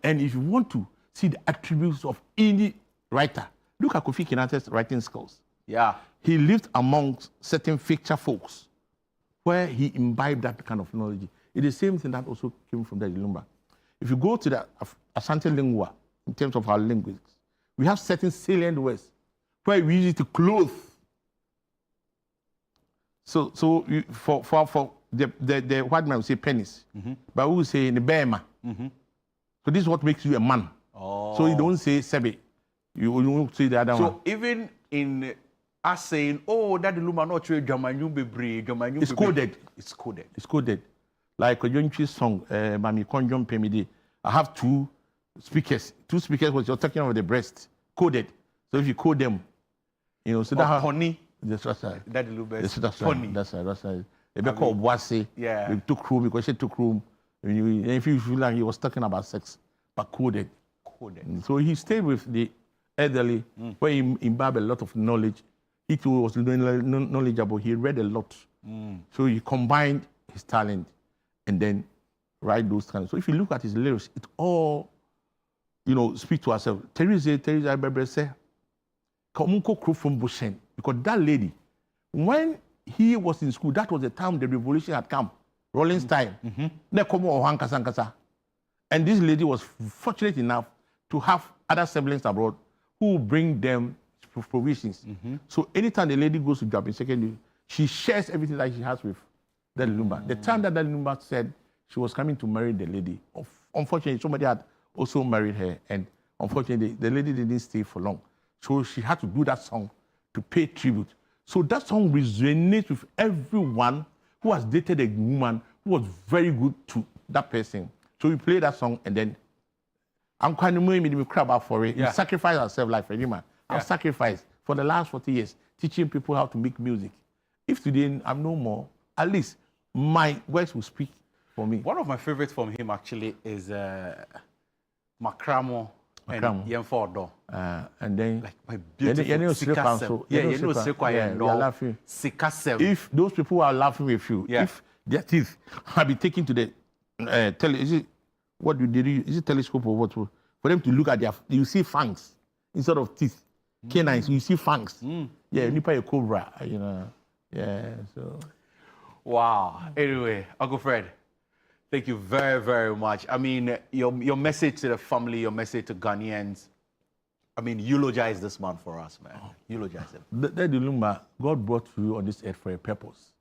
And if you want to see the attributes of any writer, look at Kofi Kinate's writing skills.
Yeah.
He lived amongst certain ficture folks where he imbibed that kind of knowledge. It is the same thing that also came from Daddy Lumba. If you go to the Asante lingua, in terms of our linguistics, we have certain salient words where we use it to clothe. So for the white man will say penis, but we will say the bema. So this is what makes you a man.
Oh.
So you don't say sebe, you won't say the other one.
So even in us saying, oh, Daddy Lumba not true,
It's coded.
It's coded.
It's coded. Like a young song, Mami Konjom Pemidi. I have two speakers. Two speakers was you're talking about the breast. Coded. So if you code them, you know, so that
honey.
That's right.
Daddy Lumba is
That's
honey.
right. That's right. They be called Boise.
Yeah.
We took room because she took room. And if you feel like he was talking about sex, but coded. So he stayed with the elderly, where he imbibed a lot of knowledge. He too was knowledgeable. He read a lot. So he combined his talent and then write those kinds. So if you look at his lyrics, it all, you know, speak to ourselves. Teresa Ibebre said, "Kamunko crew from Bushen," because that lady, when he was in school, that was the time the revolution had come, Rollins time. And this lady was fortunate enough to have other siblings abroad who will bring them provisions. So anytime the lady goes to job in secondary, she shares everything that she has with Daddy Lumba. The time that Daddy Lumba said she was coming to marry the lady, unfortunately, somebody had also married her, and unfortunately, the lady didn't stay for long. So she had to do that song to pay tribute. So that song resonates with everyone who has dated a woman who was very good to that person. So we play that song, and then I'm kind of moving me crab out for it.
Yeah.
We sacrifice ourselves like for any man. I've sacrificed for the last 40 years teaching people how to make music. If today I'm no more, at least my words will speak for me.
One of my favorites from him actually is Makramo and Yemfordo.
And then
Like my beautiful Sikasem.
If those people are laughing with you, if their teeth have been taken to the is it telescope or what? For them to look at their, you see fangs instead of teeth. Canines, you see fangs. Yeah, nipa a cobra, you know. Yeah, so.
Wow. Anyway, Uncle Fred, thank you very, very much. I mean, your message to the family, your message to Ghanaians, I mean, eulogize this man for us, man. Eulogize him.
Daddy Lumba, God brought you on this earth for a purpose.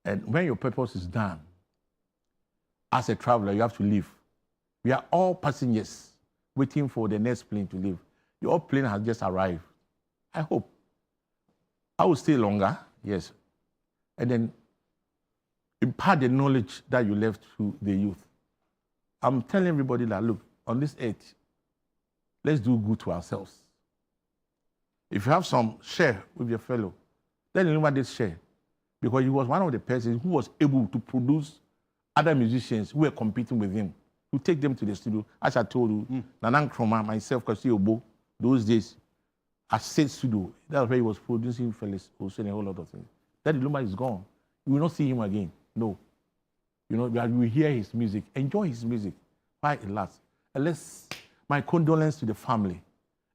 And when your purpose is done, as a traveler, you have to leave. We are all passengers waiting for the next plane to leave. Your plane has just arrived. I hope. I will stay longer, yes. And then impart the knowledge that you left to the youth. I'm telling everybody that, look, on this earth, let's do good to ourselves. If you have some, share with your fellow. Then remember this share. Because he was one of the persons who was able to produce other musicians who were competing with him, to take them to the studio. As I told you, Nanan Kroma, myself, Kasi Obo, those days, at State Studio, that's where he was producing Felix also and a whole lot of things. Daddy Lumba is gone. You will not see him again. No. You know, you will hear his music. Enjoy his music while it lasts. And my condolence to the family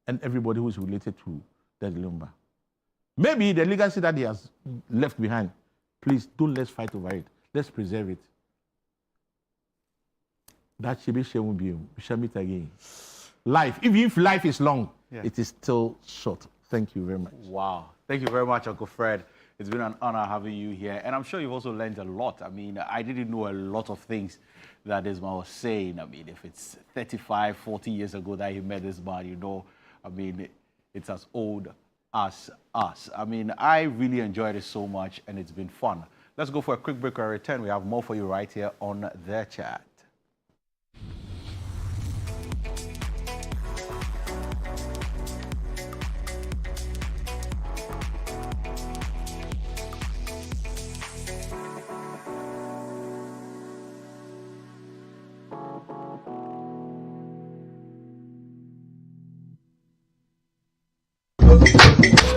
and everybody who is related to Daddy Lumba. Maybe the legacy that he has left behind, please let's fight over it. Let's preserve it. That shall be, we shall meet again. Life, even if life is long, it is still short. Thank you very much.
Wow. Thank you very much, Uncle Fred. It's been an honor having you here. And I'm sure you've also learned a lot. I mean, I didn't know a lot of things that this man was saying. I mean, if it's 35, 40 years ago that he met this man, you know, I mean, it's as old as us. I mean, I really enjoyed it so much, and it's been fun. Let's go for a quick break. When we return, we have more for you right here on The Chat.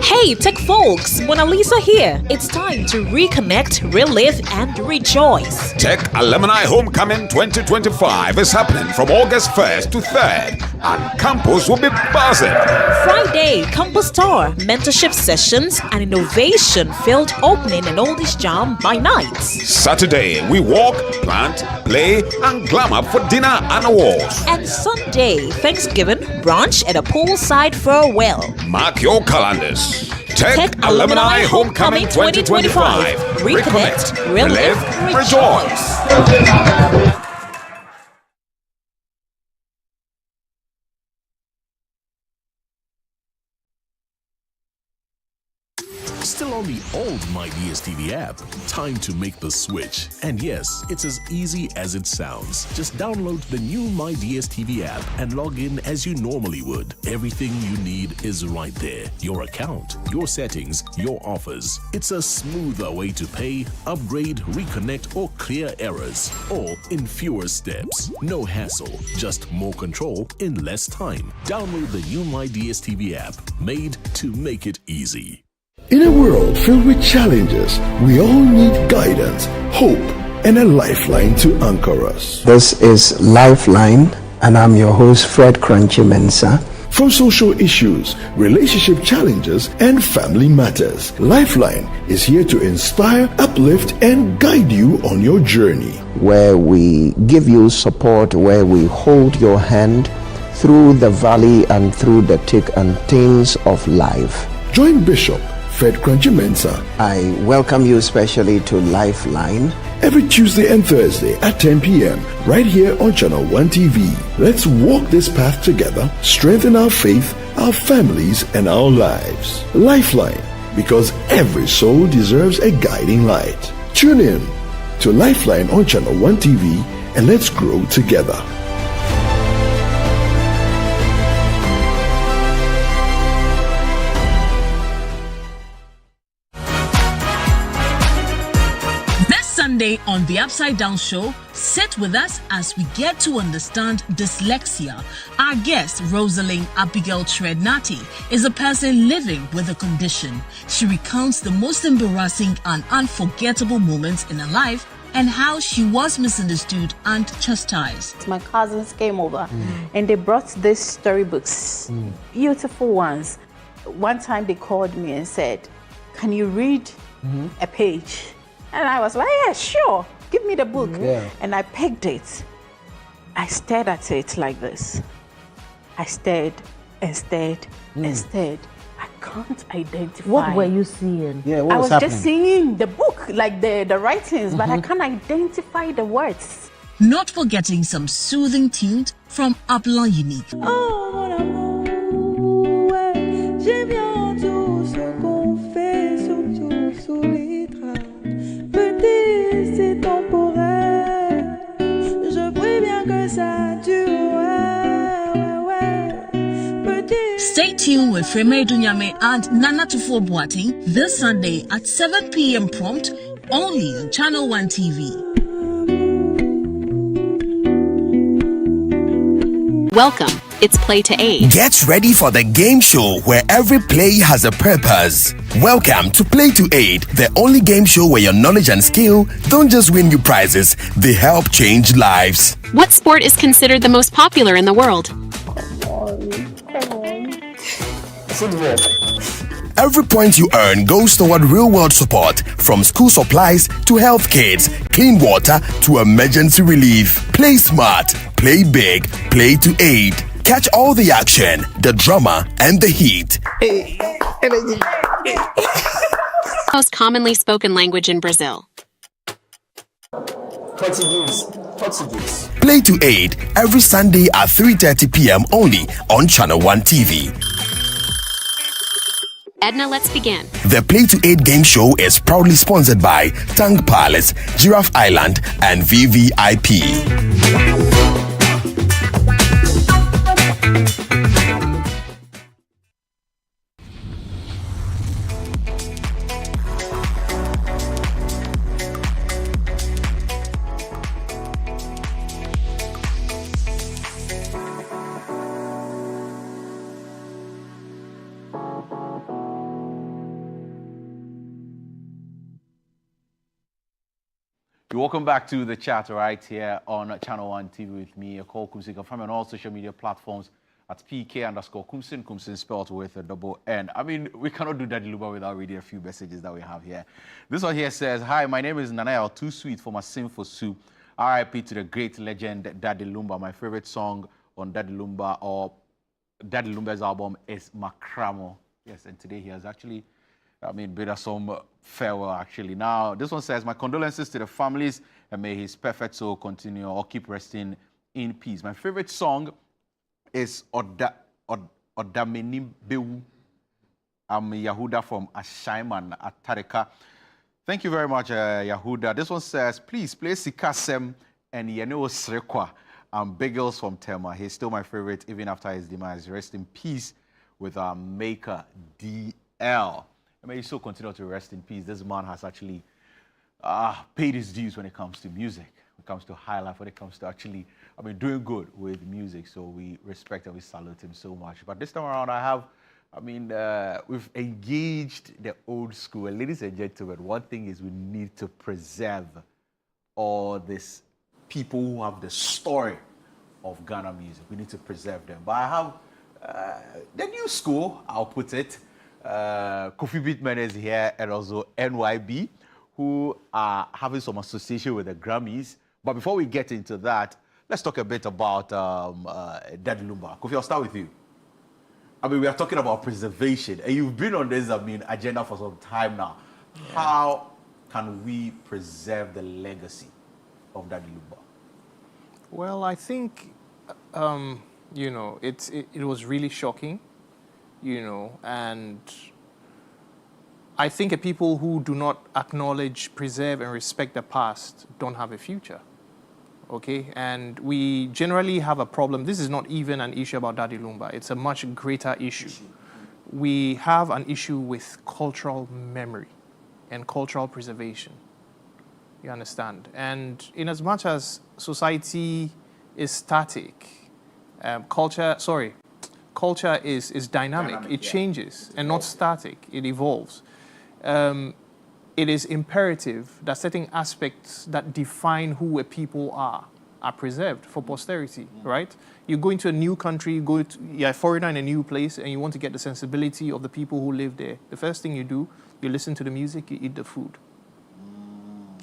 Hey Hey, tech folks, Mona Lisa here. It's time to reconnect, relive, and rejoice.
Tech Alumni Homecoming 2025 is happening from August 1st to 3rd, and campus will be buzzing.
Friday, campus tour, mentorship sessions, and innovation-filled opening and oldies jam by night.
Saturday, we walk, plant, play, and glam up for dinner and awards.
And Sunday, Thanksgiving, brunch at a poolside farewell.
Mark your calendars.
Tech Alumni Homecoming 2025. Reconnect, relive, rejoice.
Still on the old My DSTV app? Time to make the switch. And yes, it's as easy as it sounds. Just download the new My DSTV app and log in as you normally would. Everything you need is right there. Your account, your settings, your offers. It's a smoother way to pay, upgrade, reconnect, or clear errors. All in fewer steps. No hassle, just more control in less time. Download the new My DSTV app, made to make it easy.
In a world filled with challenges, we all need guidance, hope, and a lifeline to anchor us.
This is Lifeline, and I'm your host, Fred Crunchy Mensa.
From social issues, relationship challenges, and family matters, Lifeline is here to inspire, uplift, and guide you on your journey.
Where we give you support, where we hold your hand through the valley and through the thick and thins of life.
Join Bishop Fred Crunchy Mensa.
I welcome you especially to Lifeline.
Every Tuesday and Thursday at 10 p.m. right here on Channel 1 TV. Let's walk this path together, strengthen our faith, our families, and our lives. Lifeline, because every soul deserves a guiding light. Tune in to Lifeline on Channel 1 TV and let's grow together.
Sunday on The Upside Down Show, sit with us as we get to understand dyslexia. Our guest, Rosalind Abigail Trednati, is a person living with a condition. She recounts the most embarrassing and unforgettable moments in her life and how she was misunderstood and chastised.
My cousins came over and they brought these storybooks, beautiful ones. One time they called me and said, "Can you read a page?" And I was like, "Yeah, sure, give me the book." And I pegged it. I stared at it like this. I stared and stared and stared. I can't identify.
What were you seeing?
I was just seeing the book, like the writings, but I can't identify the words.
Not forgetting some soothing tunes from Upland Unique.
Oh, mon amour, ouais, j'aime bien tout ce qu'on fait, surtout sous les draps. Petit, c'est temporaire. Je préviens que ça dure. Petit.
Stay tuned with Freme Dunyame and Nana Tufo Boating this Sunday at 7 p.m. prompt, only on Channel 1 TV.
Welcome. It's Play to Aid.
Get ready for the game show where every play has a purpose. Welcome to Play to Aid, the only game show where your knowledge and skill don't just win you prizes, they help change lives.
What sport is considered the most popular in the world?
Football. Every point you earn goes toward real-world support, from school supplies to health kits, clean water to emergency relief. Play smart, play big, Play to Aid. Catch all the action, the drama, and the heat.
Most commonly spoken language in Brazil.
Portuguese. Play to Aid every Sunday at 3:30 p.m. only on Channel 1 TV.
Edna, let's begin.
The Play to Aid game show is proudly sponsored by Tang Palace, Giraffe Island, and VVIP.
You're welcome back to the chat right here on Channel 1 TV with me, Ekow Koomson. You can find me on all social media platforms at PK_Koomson. Koomson spelled with a double N. I mean, we cannot do Daddy Lumba without reading a few messages that we have here. This one here says, "Hi, my name is Nanayal, too sweet for my sinful soup. R.I.P. to the great legend Daddy Lumba. My favorite song on Daddy Lumba or Daddy Lumba's album is Makramo." Yes, and today he has actually, bid us some farewell, actually. Now, this one says, "My condolences to the families and may his perfect soul continue or keep resting in peace. My favorite song is Odameni Bewu. I'm Yahuda from Ashaiman at Tareka." Thank you very much, Yahuda. This one says, "Please play Sikasem and Yeno Srekwa. I'm Bagels from Tema. He's still my favorite even after his demise. Rest in peace with our maker, DL." I mean, he still continue to rest in peace. This man has actually paid his dues when it comes to music, when it comes to high life, when it comes to actually, doing good with music. So we respect and we salute him so much. But this time around, we've engaged the old school. And ladies and gentlemen, one thing is we need to preserve all these people who have the story of Ghana music. We need to preserve them. But I have the new school, I'll put it. Kofi Beatman is here, and also NYB, who are having some association with the Grammys. But before we get into that, let's talk a bit about Daddy Lumba. Kofi, I'll start with you. We are talking about preservation, and you've been on this agenda for some time now. Yeah. How can we preserve the legacy of Daddy Lumba?
Well, I think, it was really shocking, and I think people who do not acknowledge, preserve, and respect the past don't have a future. Okay, and we generally have a problem. This is not even an issue about Daddy Lumba. It's a much greater issue. We have an issue with cultural memory and cultural preservation. You understand? And in as much as society is static, culture is dynamic. It changes and not static. It evolves. It is imperative that certain aspects that define who a people are preserved for posterity, right? You go into a new country, you're a foreigner in a new place, and you want to get the sensibility of the people who live there. The first thing you do, you listen to the music, you eat the food.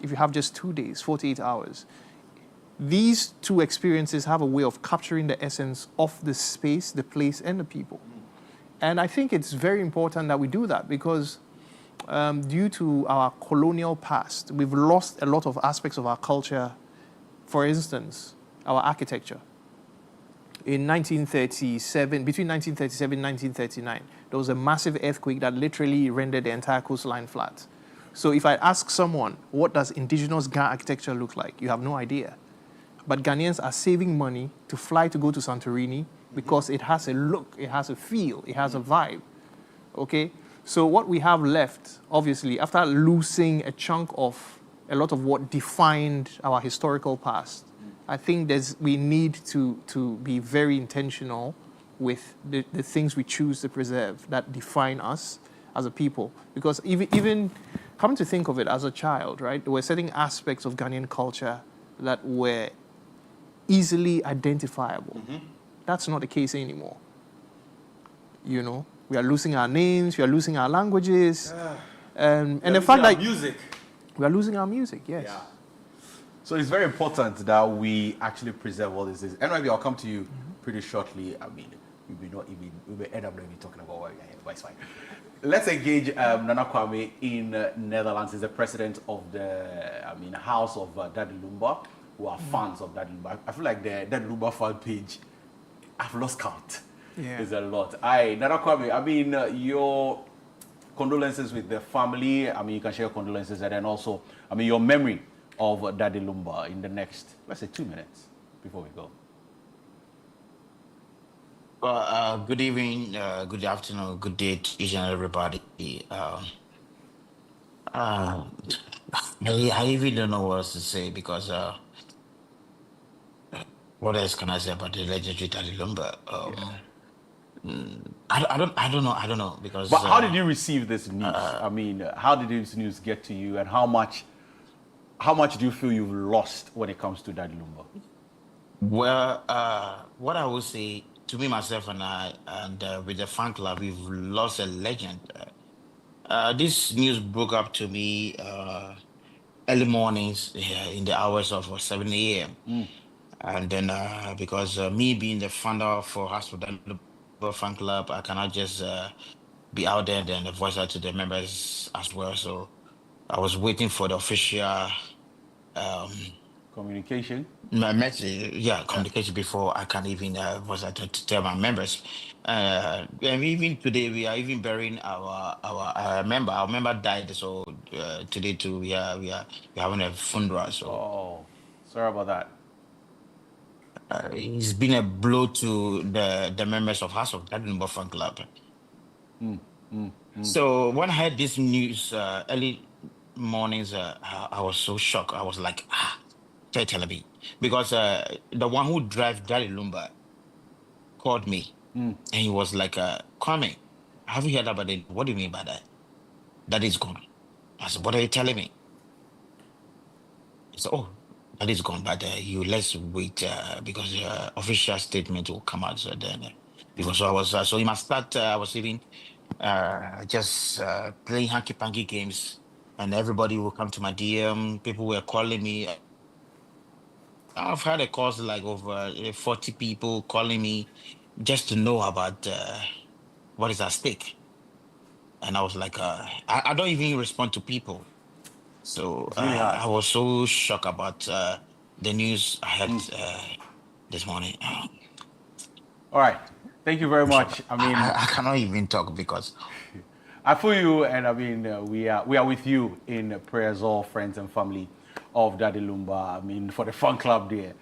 If you have just 2 days, 48 hours, these two experiences have a way of capturing the essence of the space, the place, and the people. And I think it's very important that we do that because due to our colonial past, we've lost a lot of aspects of our culture. For instance, our architecture. In 1937, between 1937 and 1939, there was a massive earthquake that literally rendered the entire coastline flat. So if I ask someone, what does indigenous Ghana architecture look like? You have no idea. But Ghanaians are saving money to fly to go to Santorini because it has a look, it has a feel, it has a vibe, okay? So what we have left, obviously, after losing a chunk of a lot of what defined our historical past, I think we need to be very intentional with the things we choose to preserve that define us as a people. Because even coming to think of it as a child, right, there were certain aspects of Ghanaian culture that were easily identifiable. That's not the case anymore. We are losing our names, we are losing our languages, and the fact that
music.
We are losing our music, yes.
Yeah. So it's very important that we actually preserve all this. Anyway, I'll come to you pretty shortly. we may end up not even talking about what we are here, but it's fine. Let's engage Nana Kwame in Netherlands. He's the president of the House of Daddy Lumba, who are fans of Daddy Lumba. I feel like the Daddy Lumba fan page, I've lost count.
Yeah.
It's a lot. Nana Kwame, your condolences with the family. You can share your condolences, and then also, your memory of Daddy Lumba in the next, let's say, 2 minutes before we go.
Well, good evening, good afternoon, good day to each and everybody. I even don't know what else to say because what else can I say about the legendary Daddy Lumba? I don't know because.
But how did you receive this news? How did this news get to you, and how how much do you feel you've lost when it comes to Daddy Lumba?
Well, what I would say to me, myself, and I, and with the fan club, we've lost a legend. This news broke up to me early mornings, in the hours of 7 a.m. And then because me being the founder for Hospital Fan Club, I cannot just be out there and voice out to the members as well. So I was waiting for the official
communication.
Message, communication before I can even voice out to tell my members. And even today, we are even burying our member. Our member died, so today too we are having a funeral. So
sorry about that.
It's been a blow to the members of House of Daddy Lumba Fan Club. So when I heard this news early mornings, I was so shocked. I was like, tell me, because the one who drives Daddy Lumba called me, and he was like, "Kwame, have you heard about it? What do you mean by that? That is gone." I said, "What are you telling me?" He said, "Oh, that is gone, but let's wait because official statement will come out." So then, because I was so he must start. I was even just playing hanky panky games, and everybody will come to my DM. People were calling me. I've had a calls like over 40 people calling me just to know about what is at stake. And I was like, I don't even respond to people. So
really
I was so shocked about the news I had this morning.
All right. Thank you very much. I mean,
I cannot even talk because
I feel you, and I mean, we are with you in prayers, all friends and family of Daddy Lumba. I mean, for the fan club there,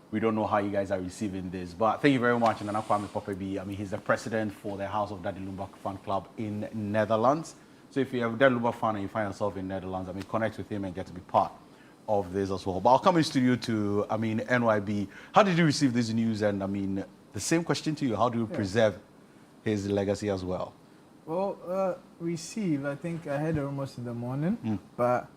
we don't know how you guys are receiving this, but thank you very much. And Kwame Popebi, I mean, he's the president for the House of Daddy Lumba Fan Club in Netherlands. So if you're a Daddy Lumba fan and you find yourself in Netherlands, I mean, connect with him and get to be part of this as well. But I'll come in studio to, I mean, NYB. How did you receive this news? And I mean, the same question to you. How do you preserve his legacy as well?
Well, received. I think I heard the rumors in the morning, but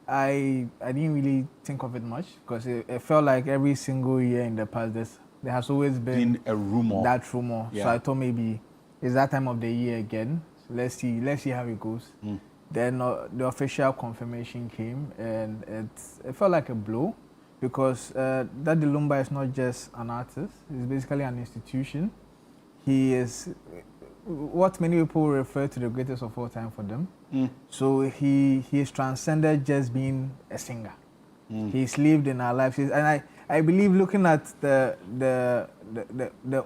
I didn't really think of it much because it felt like every single year in the past there has always been
a rumor.
That rumor.
Yeah.
So I thought maybe it's that time of the year again. So let's see how it goes. Then the official confirmation came, and it felt like a blow because Daddy Lumba is not just an artist; he's basically an institution. He is what many people refer to the greatest of all time for them. So he has transcended just being a singer. He's lived in our lives, and I believe looking at the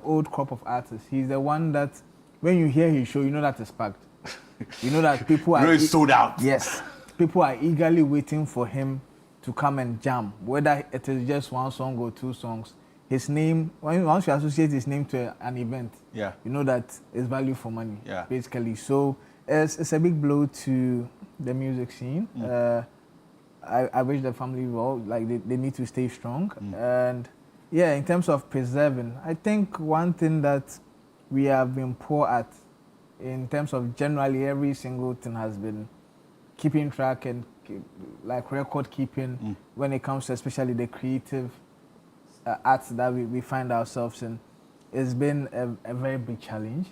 old crop of artists, he's the one that when you hear his show, you know that it's packed. You know that people are
it's sold out.
Yes, people are eagerly waiting for him to come and jam, whether it is just one song or two songs. His name, once you associate his name to an event, you know that it's value for money, basically. So it's a big blow to the music scene. I wish the family well, like they need to stay strong. And yeah, in terms of preserving, I think one thing that we have been poor at, in terms of generally every single thing, has been keeping track and like record keeping when it comes to especially the creative arts that we find ourselves in. It's been a very big challenge.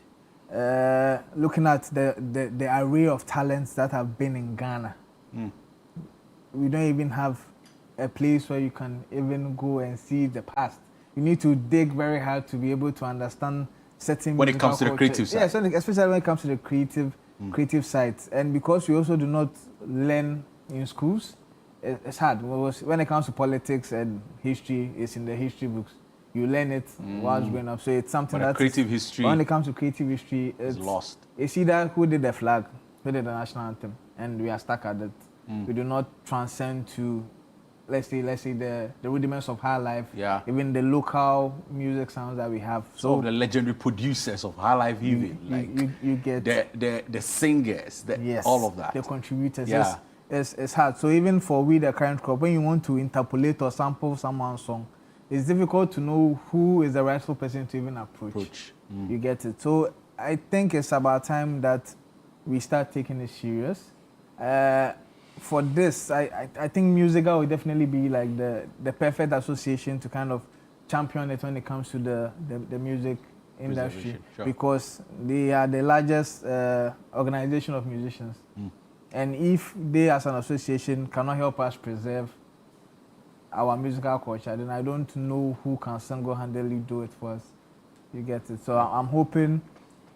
Looking at the array of talents that have been in Ghana, we don't even have a place where you can even go and see the past. You need to dig very hard to be able to understand certain
when it comes to the creative side.
Yeah, so especially when it comes to the creative sides. And because we also do not learn in schools, it's hard. When it comes to politics and history, it's in the history books. You learn it while growing up. So it's something that
creative history.
When it comes to creative history, it's
lost.
It's either who did the flag, who did the national anthem, and we are stuck at that. We do not transcend to, let's say the rudiments of high life. Yeah. Even the local music sounds that we have.
So the legendary producers of high life, even
you get
the singers, all of that,
the contributors.
Yeah.
It's hard. So even for we, the current crop, when you want to interpolate or sample someone's song, it's difficult to know who is the rightful person to even approach. You get it. So I think it's about time that we start taking it serious. for this, I think Musica will definitely be like the perfect association to kind of champion it when it comes to the music industry,
sure.
because they are the largest organization of musicians. And if they as an association cannot help us preserve our musical culture, then I don't know who can single-handedly do it for us. You get it? So I'm hoping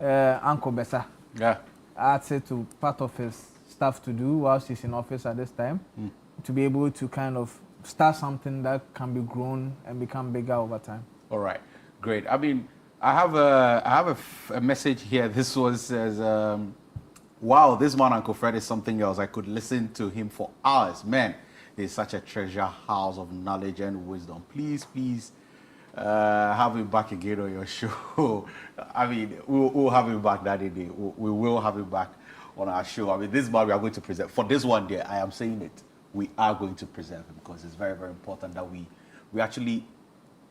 Uncle Bessa adds it to part of his stuff to do whilst he's in office at this time, to be able to kind of start something that can be grown and become bigger over time.
All right, great. I mean, I have a message here. This was says, wow, this man Uncle Fred is something else. I could listen to him for hours. Man, he's such a treasure house of knowledge and wisdom. Please, have him back again on your show. I mean, we'll have him back that day. We will have him back on our show. I mean, this man we are going to present. For this one day, I am saying it. We are going to preserve him because it's very, very important that we actually,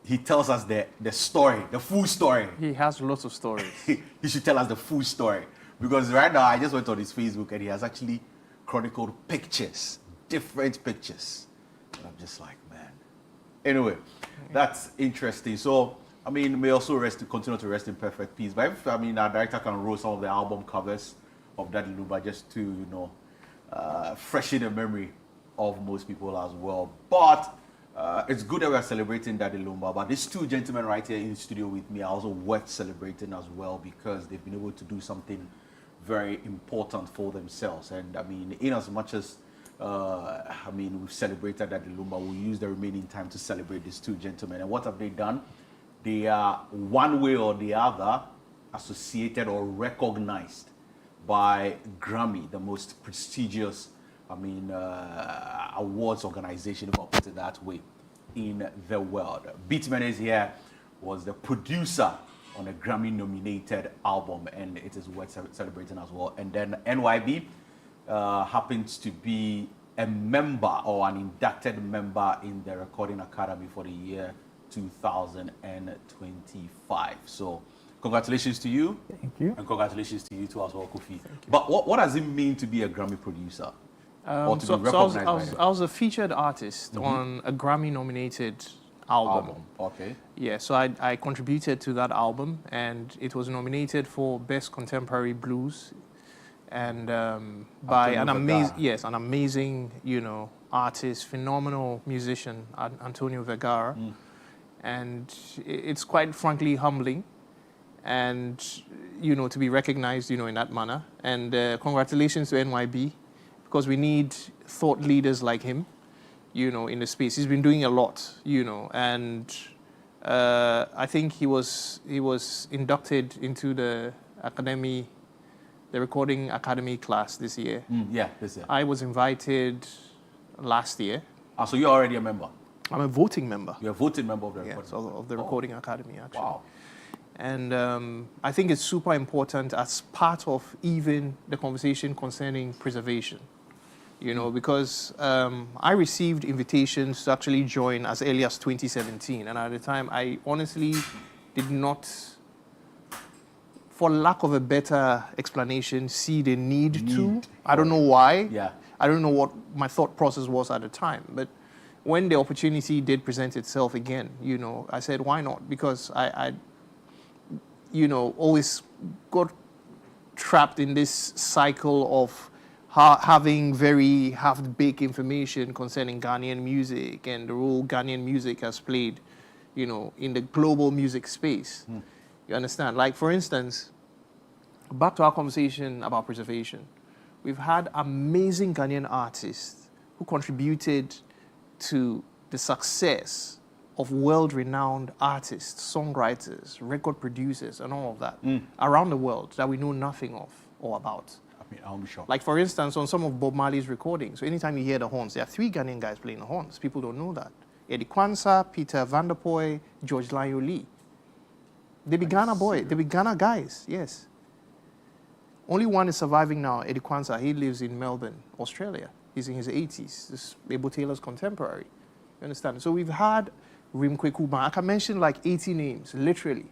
he tells us the story, the full story.
He has lots of stories.
He should tell us the full story. Because right now, I just went on his Facebook and he has actually chronicled pictures, different pictures. And I'm just like, man. Anyway, that's interesting. So, I mean, may also continue to rest in perfect peace. But if, I mean, our director can roll some of the album covers of Daddy Lumba just to, you know, freshen the memory of most people as well. But it's good that we are celebrating Daddy Lumba. But these two gentlemen right here in the studio with me are also worth celebrating as well because they've been able to do something very important for themselves. And I mean, in as much as I mean, we've celebrated Daddy Lumba, we'll use the remaining time to celebrate these two gentlemen. And what have they done? They are one way or the other associated or recognized by Grammy, the most prestigious, I mean, awards organization, if I put it that way, in the world. Beatman is here, was the producer on a Grammy-nominated album, and it is worth celebrating as well. And then NYB happens to be a member or an inducted member in the Recording Academy for the year 2025. So congratulations to you.
Thank you.
And congratulations to you too as well, Kofi. But what does it mean to be a Grammy producer? Or to be recognized
I was a featured artist on a Grammy-nominated album.
Okay.
Yeah, so I contributed to that album, and it was nominated for Best Contemporary Blues, and by an amazing, you know, artist, phenomenal musician, Antonio Vergara, and it's quite frankly humbling, and you know, to be recognized, you know, in that manner. And congratulations to NYB, because we need thought leaders like him, you know, in the space. He's been doing a lot, you know, and I think he was inducted into the Recording Academy class this year.
Yeah, this year.
I was invited last year.
So you're already a member?
I'm a voting member.
You're a voting member of the
of the Recording Academy, actually.
Wow.
And I think it's super important as part of even the conversation concerning preservation. You know, because I received invitations to actually join as early as 2017. And at the time, I honestly did not, for lack of a better explanation, see the need to. I don't know why.
Yeah.
I don't know what my thought process was at the time. But when the opportunity did present itself again, you know, I said, why not? Because I you know, always got trapped in this cycle of having very half-baked information concerning Ghanaian music and the role Ghanaian music has played, you know, in the global music space. You understand? Like, for instance, back to our conversation about preservation. We've had amazing Ghanaian artists who contributed to the success of world-renowned artists, songwriters, record producers, and all of that around the world that we know nothing of or about.
I mean, I'll be shocked.
Like, for instance, on some of Bob Marley's recordings, so anytime you hear the horns, there are 3 Ghanaian guys playing the horns. People don't know that. Eddie Kwanzaa, Peter Vanderpoy, George Lion Lee. They be Ghana boys. They be Ghana guys, yes. Only one is surviving now, Eddie Kwanzaa. He lives in Melbourne, Australia. He's in his 80s. This is Abel Taylor's contemporary. You understand? So we've had Rimkwe Kuban. I can mention like 80 names, literally.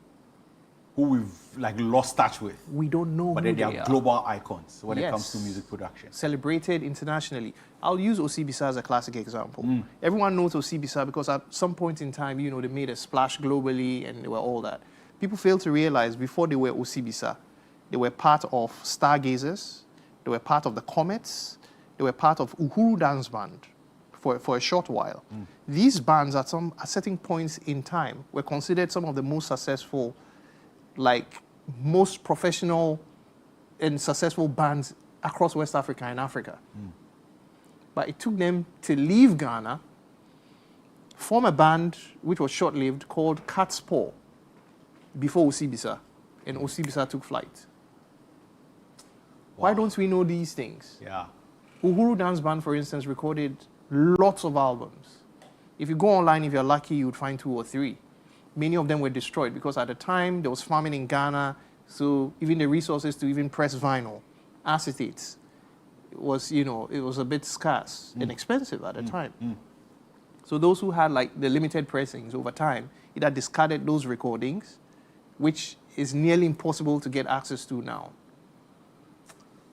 who we've like lost touch with.
We don't know
but
who
they are global icons when it comes to music production.
Celebrated internationally. I'll use Osibisa as a classic example. Everyone knows Osibisa because at some point in time, you know, they made a splash globally and they were all that. People fail to realize before they were Osibisa, they were part of Stargazers, they were part of the Comets, they were part of Uhuru Dance Band for a short while. These bands at certain points in time were considered some of the most successful, like most professional and successful bands across West Africa and Africa. But it took them to leave Ghana, form a band which was short-lived called Cat's Paw before Osibisa, and Osibisa took flight. Why don't we know these things?
Yeah.
Uhuru Dance Band, for instance, recorded lots of albums. If you go online, if you're lucky, you would find 2 or 3. Many of them were destroyed because at the time there was famine in Ghana, so even the resources to even press vinyl, acetates, was, you know, it was a bit scarce and expensive at the time. So those who had like the limited pressings over time either discarded those recordings, which is nearly impossible to get access to now.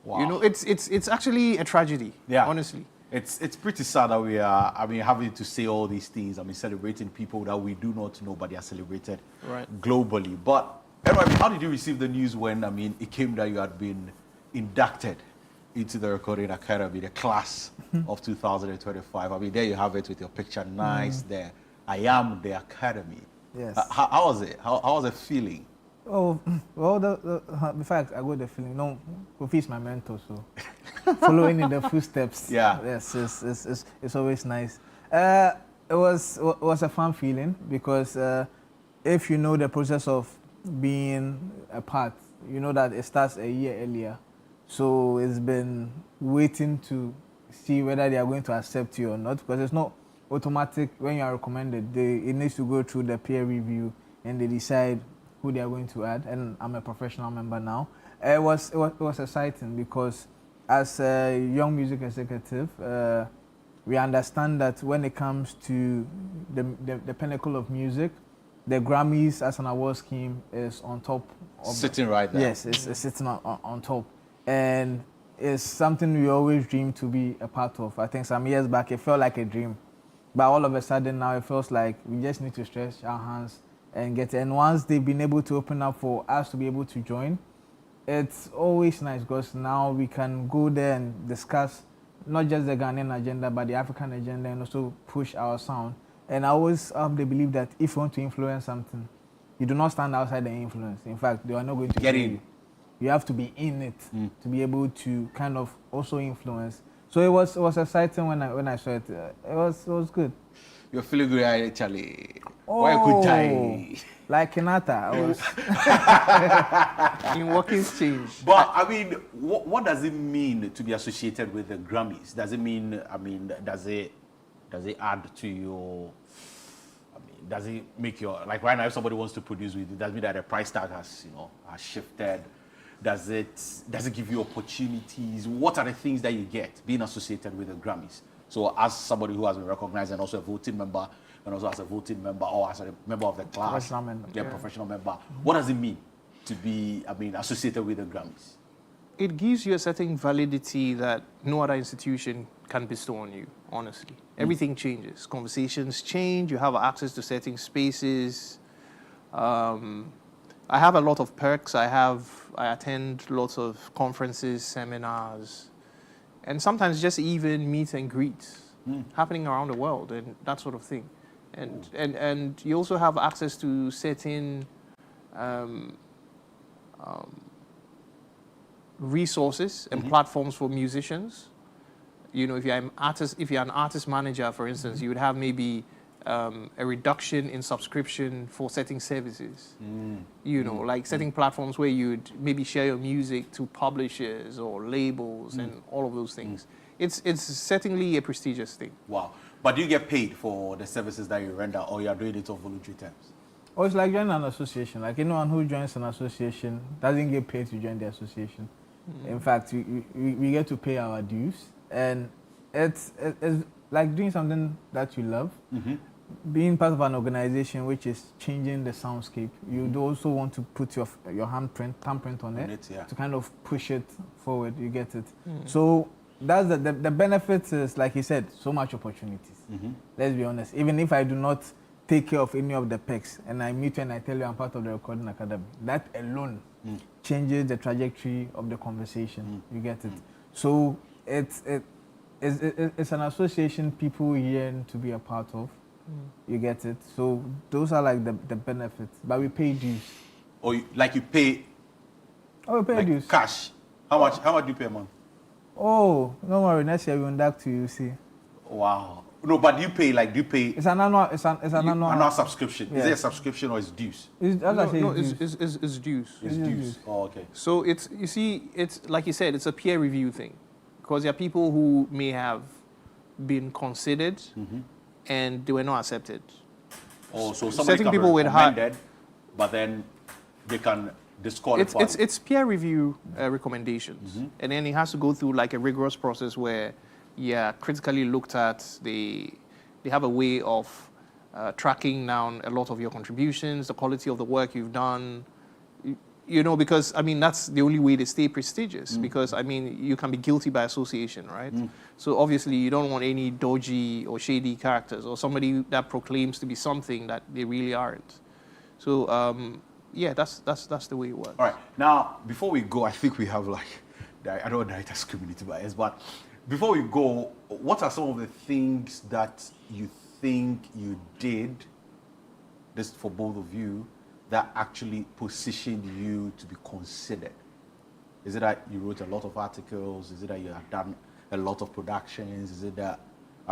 Wow.
You know, it's actually a tragedy, honestly.
It's pretty sad that we are, I mean, having to say all these things. I mean, celebrating people that we do not know, but they are celebrated globally. But anyway, how did you receive the news when, I mean, it came that you had been inducted into the Recording Academy, the class of 2025? I mean, there you have it with your picture, nice there. I am the Academy.
Yes.
How was it? How was it feeling?
Oh, well, in fact, I got the feeling, no, Kofi is my mentor, so following in the footsteps. Yes, it's always nice. It was a fun feeling because if you know the process of being a part, you know that it starts a year earlier. So it's been waiting to see whether they are going to accept you or not, because it's not automatic when you are recommended. It needs to go through the peer review and they decide who they are going to add, and I'm a professional member now. It was exciting because as a young music executive, we understand that when it comes to the pinnacle of music, the Grammys as an award scheme is on top.
Sitting right there.
Yes, it's sitting on top. And it's something we always dreamed to be a part of. I think some years back, it felt like a dream. But all of a sudden now it feels like we just need to stretch our hands and get it. And once they've been able to open up for us to be able to join, it's always nice because now we can go there and discuss not just the Ghanaian agenda, but the African agenda, and also push our sound. And I always have the belief that if you want to influence something, you do not stand outside the influence. In fact, they are not going to
get in.
You have to be in it to be able to kind of also influence. So it was exciting when I saw it. It was good.
You're feeling good, actually.
Oh,
why could I?
Like Kinata, I was
in working change.
But I mean, what does it mean to be associated with the Grammys? Does it mean, I mean, does it add to your? I mean, does it make your, like right now, if somebody wants to produce with you, does it mean that the price tag has shifted? Does it give you opportunities? What are the things that you get being associated with the Grammys? So as somebody who has been recognized and also a voting member, and also as a voting member or as a member of the class, professional member, what does it mean to be, I mean, associated with the Grammys?
It gives you a certain validity that no other institution can bestow on you, honestly. Everything changes. Conversations change. You have access to certain spaces. I have a lot of perks. I attend lots of conferences, seminars, and sometimes just even meet and greets happening around the world and that sort of thing. And you also have access to certain resources and platforms for musicians. You know, if you're an artist manager, for instance, you would have maybe a reduction in subscription for certain services. You know, like certain platforms where you'd maybe share your music to publishers or labels and all of those things. It's certainly a prestigious thing.
Wow. But do you get paid for the services that you render, or you are doing it on voluntary terms?
Oh, it's like joining an association. Like anyone who joins an association doesn't get paid to join the association. In fact, we get to pay our dues, and it's like doing something that you love. being part of an organization which is changing the soundscape, you also want to put your thumbprint on it to kind of push it forward. You get it. So that's the benefit is, like you said, so much opportunities. Let's be honest. Even if I do not take care of any of the pecs and I meet you and I tell you I'm part of the Recording Academy, that alone changes the trajectory of the conversation. You get it. So it's an association people yearn to be a part of. You get it. So those are like the benefits. But we pay dues.
Or you pay.
Oh, we pay
like
dues.
Cash. How much do you pay a month?
Oh, no worry. Next year we will back to you. See.
Wow. No, but do you pay? It's
an annual. It's an
annual subscription.
Yeah.
Is it a subscription or is dues?
It's dues.
It's dues. Oh, okay.
So it's like you said, it's a peer review thing, because there are people who may have been considered and they were not accepted.
Oh, so somebody
certain
can
people
be
with high,
recommended, but then they can disqualify.
It's peer review recommendations, and then it has to go through like a rigorous process where, critically looked at. They have a way of tracking down a lot of your contributions, the quality of the work you've done. Because that's the only way they stay prestigious. Because you can be guilty by association, right? So obviously you don't want any dodgy or shady characters or somebody that proclaims to be something that they really aren't. So that's the way it works.
All right. Now, before we go, I think we have I don't want director's community bias, but before we go, what are some of the things that you think you did, this for both of you, that actually positioned you to be considered? Is it that you wrote a lot of articles? Is it that you have done a lot of productions? Is it that,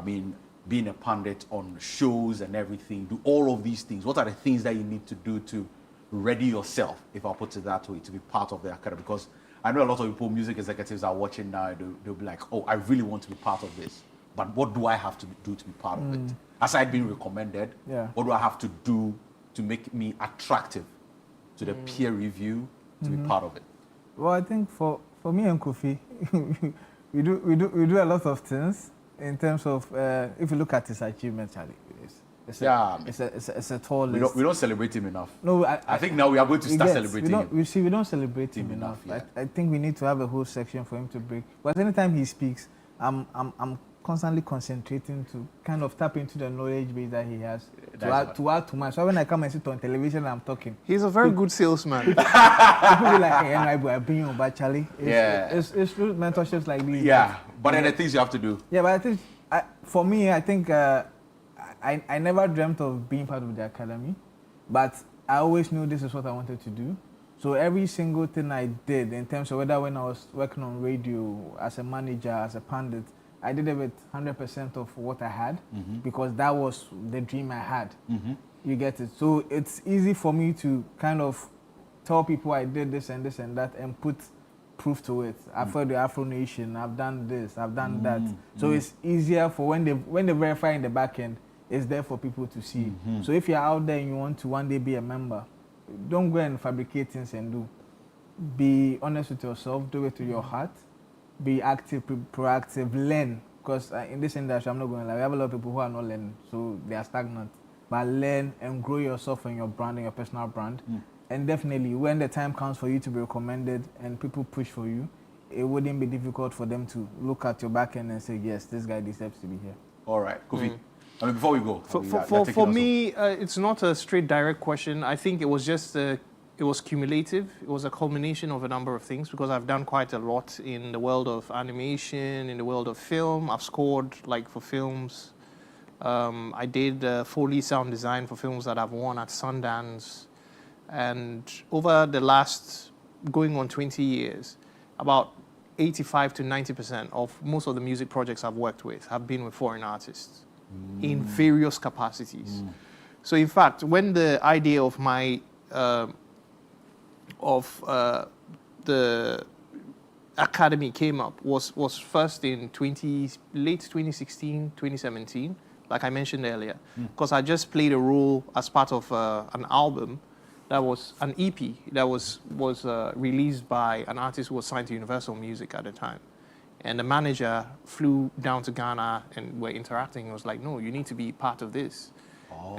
being a pundit on shows and everything, do all of these things? What are the things that you need to do to ready yourself, if I'll put it that way, to be part of the academy? Because I know a lot of people, music executives are watching now, they'll be like, oh, I really want to be part of this. But what do I have to do to be part of it? Aside being recommended, what do I have to do to make me attractive to the peer review to be part of it?
Well, I think for me and Kofi, we do a lot of things in terms of if you look at his achievements, Charlie, it's a tall list.
We don't celebrate him enough.
No,
I think now we are going to start celebrating him.
We don't celebrate him enough. I think we need to have a whole section for him to break. But anytime he speaks, I'm constantly concentrating to kind of tap into the knowledge base that he has to add to mine. So when I come and sit on television and I'm talking,
he's a very good salesman.
People be like, hey, I bring you back, Charlie. It's through mentorships like these.
Yeah, but then the things you have to do.
Yeah, but I think for me, I think I never dreamt of being part of the academy, but I always knew this is what I wanted to do. So every single thing I did, in terms of whether when I was working on radio, as a manager, as a pundit, I did it with 100% of what I had, because that was the dream I had. You get it? So it's easy for me to kind of tell people I did this and this and that and put proof to it. I've heard the Afro Nation, I've done this, I've done that. So it's easier for when they verify in the back end, it's there for people to see. So if you're out there and you want to one day be a member, don't go and fabricate things and do. Be honest with yourself, do it to your heart. Be active, proactive, learn. Because in this industry, I'm not going to lie, we have a lot of people who are not learning, so they are stagnant. But learn and grow yourself and your brand and your personal brand. And definitely, when the time comes for you to be recommended and people push for you, it wouldn't be difficult for them to look at your back end and say, yes, this guy deserves to be here.
All right, Kofi. Before we go,
for me, it's not a straight direct question. I think it was just it was cumulative. It was a culmination of a number of things, because I've done quite a lot in the world of animation, in the world of film. I've scored for films. I did Foley sound design for films that I've won at Sundance. And over the last going on 20 years, about 85 to 90% of most of the music projects I've worked with have been with foreign artists in various capacities. So in fact, when the idea of my the academy came up was first in late 2016, 2017, like I mentioned earlier, because I just played a role as part of an album that was an EP that was released by an artist who was signed to Universal Music at the time. And the manager flew down to Ghana and we're interacting. He was like, no, you need to be part of this.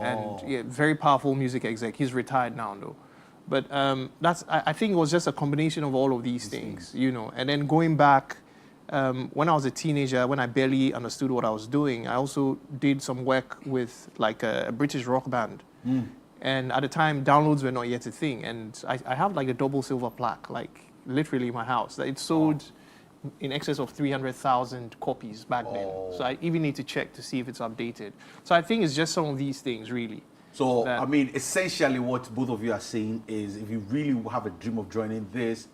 And yeah, very powerful music exec. He's retired now though. But I think it was just a combination of all of these things, you know. And then going back, when I was a teenager, when I barely understood what I was doing, I also did some work with like a British rock band. And at the time, downloads were not yet a thing. And I have like a double silver plaque, like literally in my house. It sold in excess of 300,000 copies back then. So I even need to check to see if it's updated. So I think it's just some of these things, really.
So, I mean, essentially what both of you are saying is if you really have a dream of joining this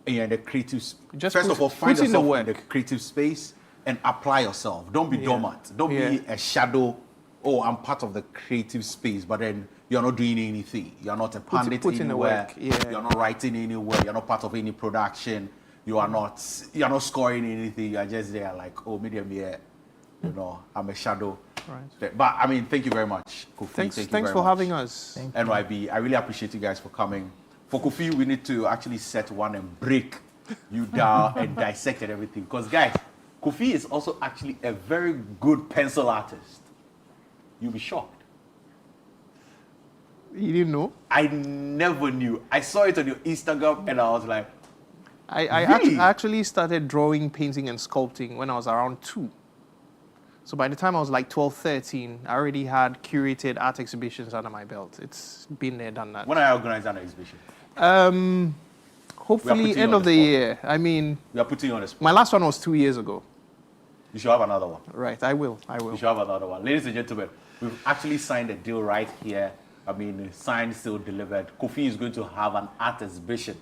and you're in the creative space, first of all, find yourself in the creative space and apply yourself. Don't be dormant. Don't be a shadow. Oh, I'm part of the creative space, but then you're not doing anything. You're not a pundit anywhere. You're not writing anywhere. You're not part of any production. You're not scoring anything. You're just there like, oh, medium here. You know, I'm a shadow. Right. But I mean, thank you very much, Kofi.
Thanks for having us.
NYB, I really appreciate you guys for coming. For Kofi, we need to actually set one and break you down and dissect and everything. Because guys, Kofi is also actually a very good pencil artist. You'll be shocked.
You didn't know?
I never knew. I saw it on your Instagram and I was like,
I actually started drawing, painting, and sculpting when I was around 2. So by the time I was like 12, 13, I already had curated art exhibitions under my belt. It's been there, done that.
When I organized an exhibition?
Hopefully end of the year. I mean...
We are putting you on the spot.
My last one was 2 years ago.
You should have another one.
Right, I will.
You should have another one. Ladies and gentlemen, we've actually signed a deal right here. I mean, signed, still delivered. Kofi is going to have an art exhibition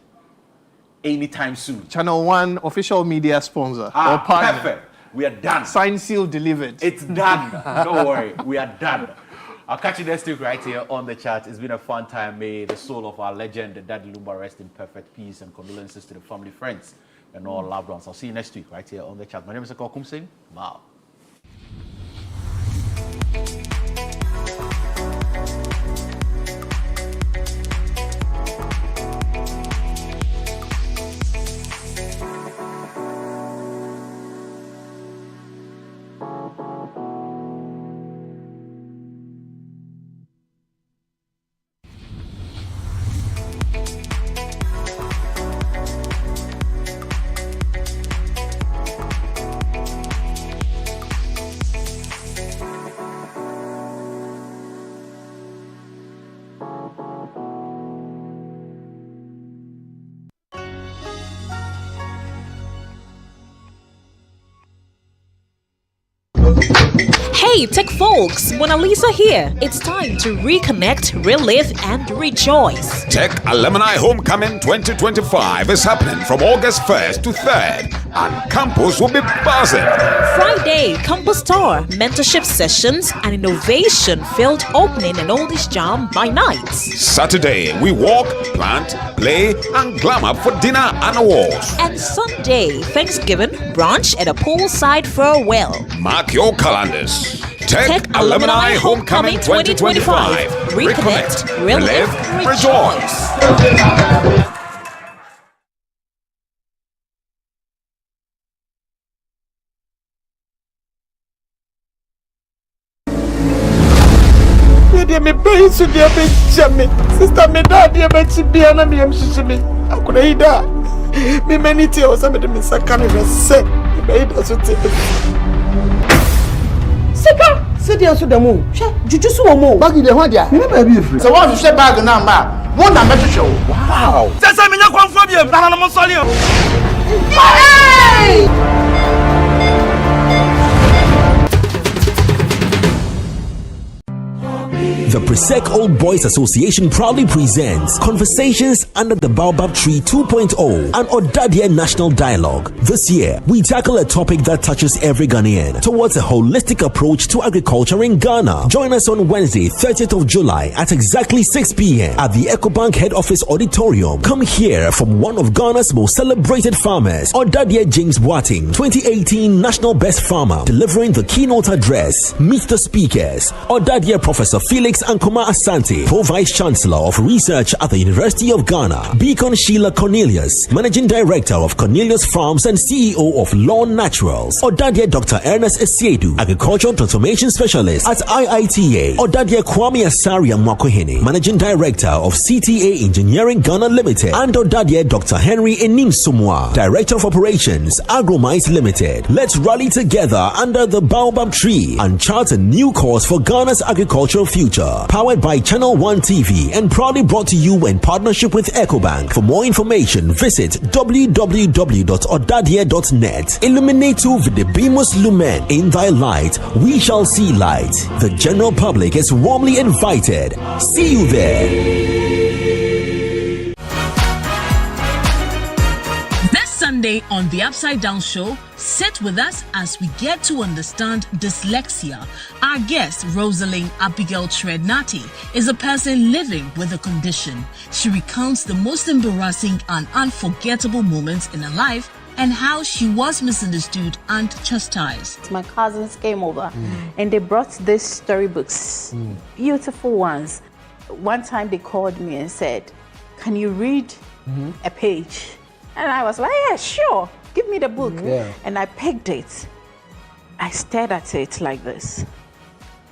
anytime soon.
Channel 1 official media sponsor or partner.
Perfect. We are done.
Signed, sealed, delivered.
It's done. Don't worry. We are done. I'll catch you next week right here on the chat. It's been a fun time. May the soul of our legend, the Daddy Lumba, rest in perfect peace, and condolences to the family, friends, and all loved ones. I'll see you next week right here on the chat. My name is Ekow Koomson. Wow.
Hey, tech folks, Mona Lisa here. It's time to reconnect, relive, and rejoice.
Tech Alumni Homecoming 2025 is happening from August 1st to 3rd, and campus will be buzzing.
Friday, campus tour, mentorship sessions, and innovation-filled opening and oldies jam by night.
Saturday, we walk, plant, play, and glam up for dinner and awards.
And Sunday, Thanksgiving, brunch at a poolside farewell.
Mark your calendars. Tech Alumni Homecoming 2025.
Reconnect, relive, rejoice.
Me pay so dear be jame. Sister me dad dear be chibia na me amshishimi. Akuna ida. Me many tears some me sakana me say. Me be ida so te. Sika, se dia so demo. Hwe, juju so wo mo. Bag de ho dia. Me ba bi free. So what you bag na ma. Mo na me hwe. Wow. Say me nya kwanfo bi e na na mo sole o. Hey!
The Presec Old Boys Association proudly presents Conversations Under the Baobab Tree 2.0, an Odadia National Dialogue. This year, we tackle a topic that touches every Ghanaian towards a holistic approach to agriculture in Ghana. Join us on Wednesday, 30th of July at exactly 6 p.m. at the EcoBank Head Office Auditorium. Come hear from one of Ghana's most celebrated farmers, Odadia James Boateng, 2018 National Best Farmer, delivering the keynote address. Meet the speakers, Odadia Professor Felix Ankoma Asante, Pro Vice Chancellor of Research at the University of Ghana. Ghana. Beacon Sheila Cornelius, Managing Director of Cornelius Farms and CEO of Lawn Naturals. Odadia Dr. Ernest Esiedu, Agricultural Transformation Specialist at IITA. Odadia Kwame Asaria Mwakohene, Managing Director of CTA Engineering Ghana Limited. And Odadia Dr. Henry Enim Sumwa, Director of Operations, Agromite Limited. Let's rally together under the Baobab tree and chart a new course for Ghana's agricultural future. Powered by Channel 1 TV and proudly brought to you in partnership with EcoBank. For more information, visit www.odadia.net. Illuminatu videbimus lumen. In thy light, we shall see light. The general public is warmly invited. See you there.
Sunday on the Upside Down Show, sit with us as we get to understand dyslexia. Our guest, Rosalind Abigail Trednati, is a person living with the condition. She recounts the most embarrassing and unforgettable moments in her life and how she was misunderstood and chastised.
My cousins came over and they brought these storybooks, beautiful ones. One time they called me and said, "Can you read a page?" And I was like, "Yeah, sure, give me the book." And I picked it. I stared at it like this.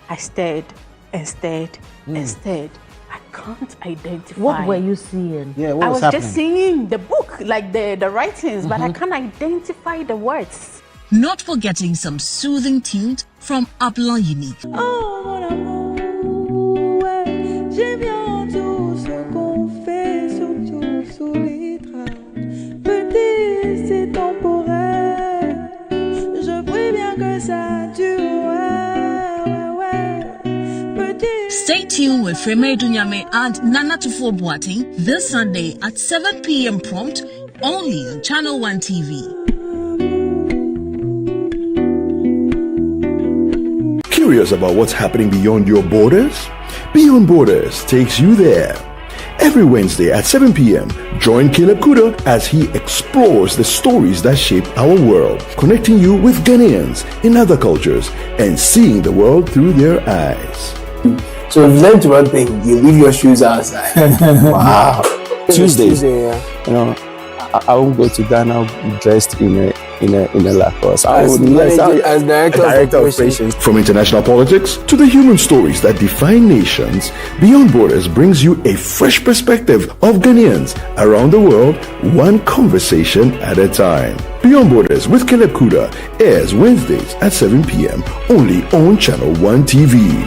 I stared and stared and stared. I can't identify.
What were you seeing?
I was just seeing the book, like the writings, but I can't identify the words.
Not forgetting some soothing tunes from Upland Unique.
Oh, mon amour, ouais, j'aime bien tout ce qu'on fait, surtout sous les draps. Petit, c'est temporaire. Je prie bien que ça dure.
Stay tuned with Freme Dunyame and Nana Tufo Boateng this Sunday at 7 p.m. prompt, only on Channel 1 TV.
Curious about what's happening beyond your borders? Beyond Borders takes you there. Every Wednesday at 7 p.m., join Caleb Kuda as he explores the stories that shape our world, connecting you with Ghanaians in other cultures and seeing the world through their eyes.
So we've learned one thing: you leave your shoes outside. Wow.
Tuesday, you know, I won't go to Ghana dressed in a Lacoste.
As director of operations.
From international politics to the human stories that define nations, Beyond Borders brings you a fresh perspective of Ghanaians around the world, one conversation at a time. Beyond Borders with Caleb Kuda airs Wednesdays at 7 p.m. only on Channel 1 TV.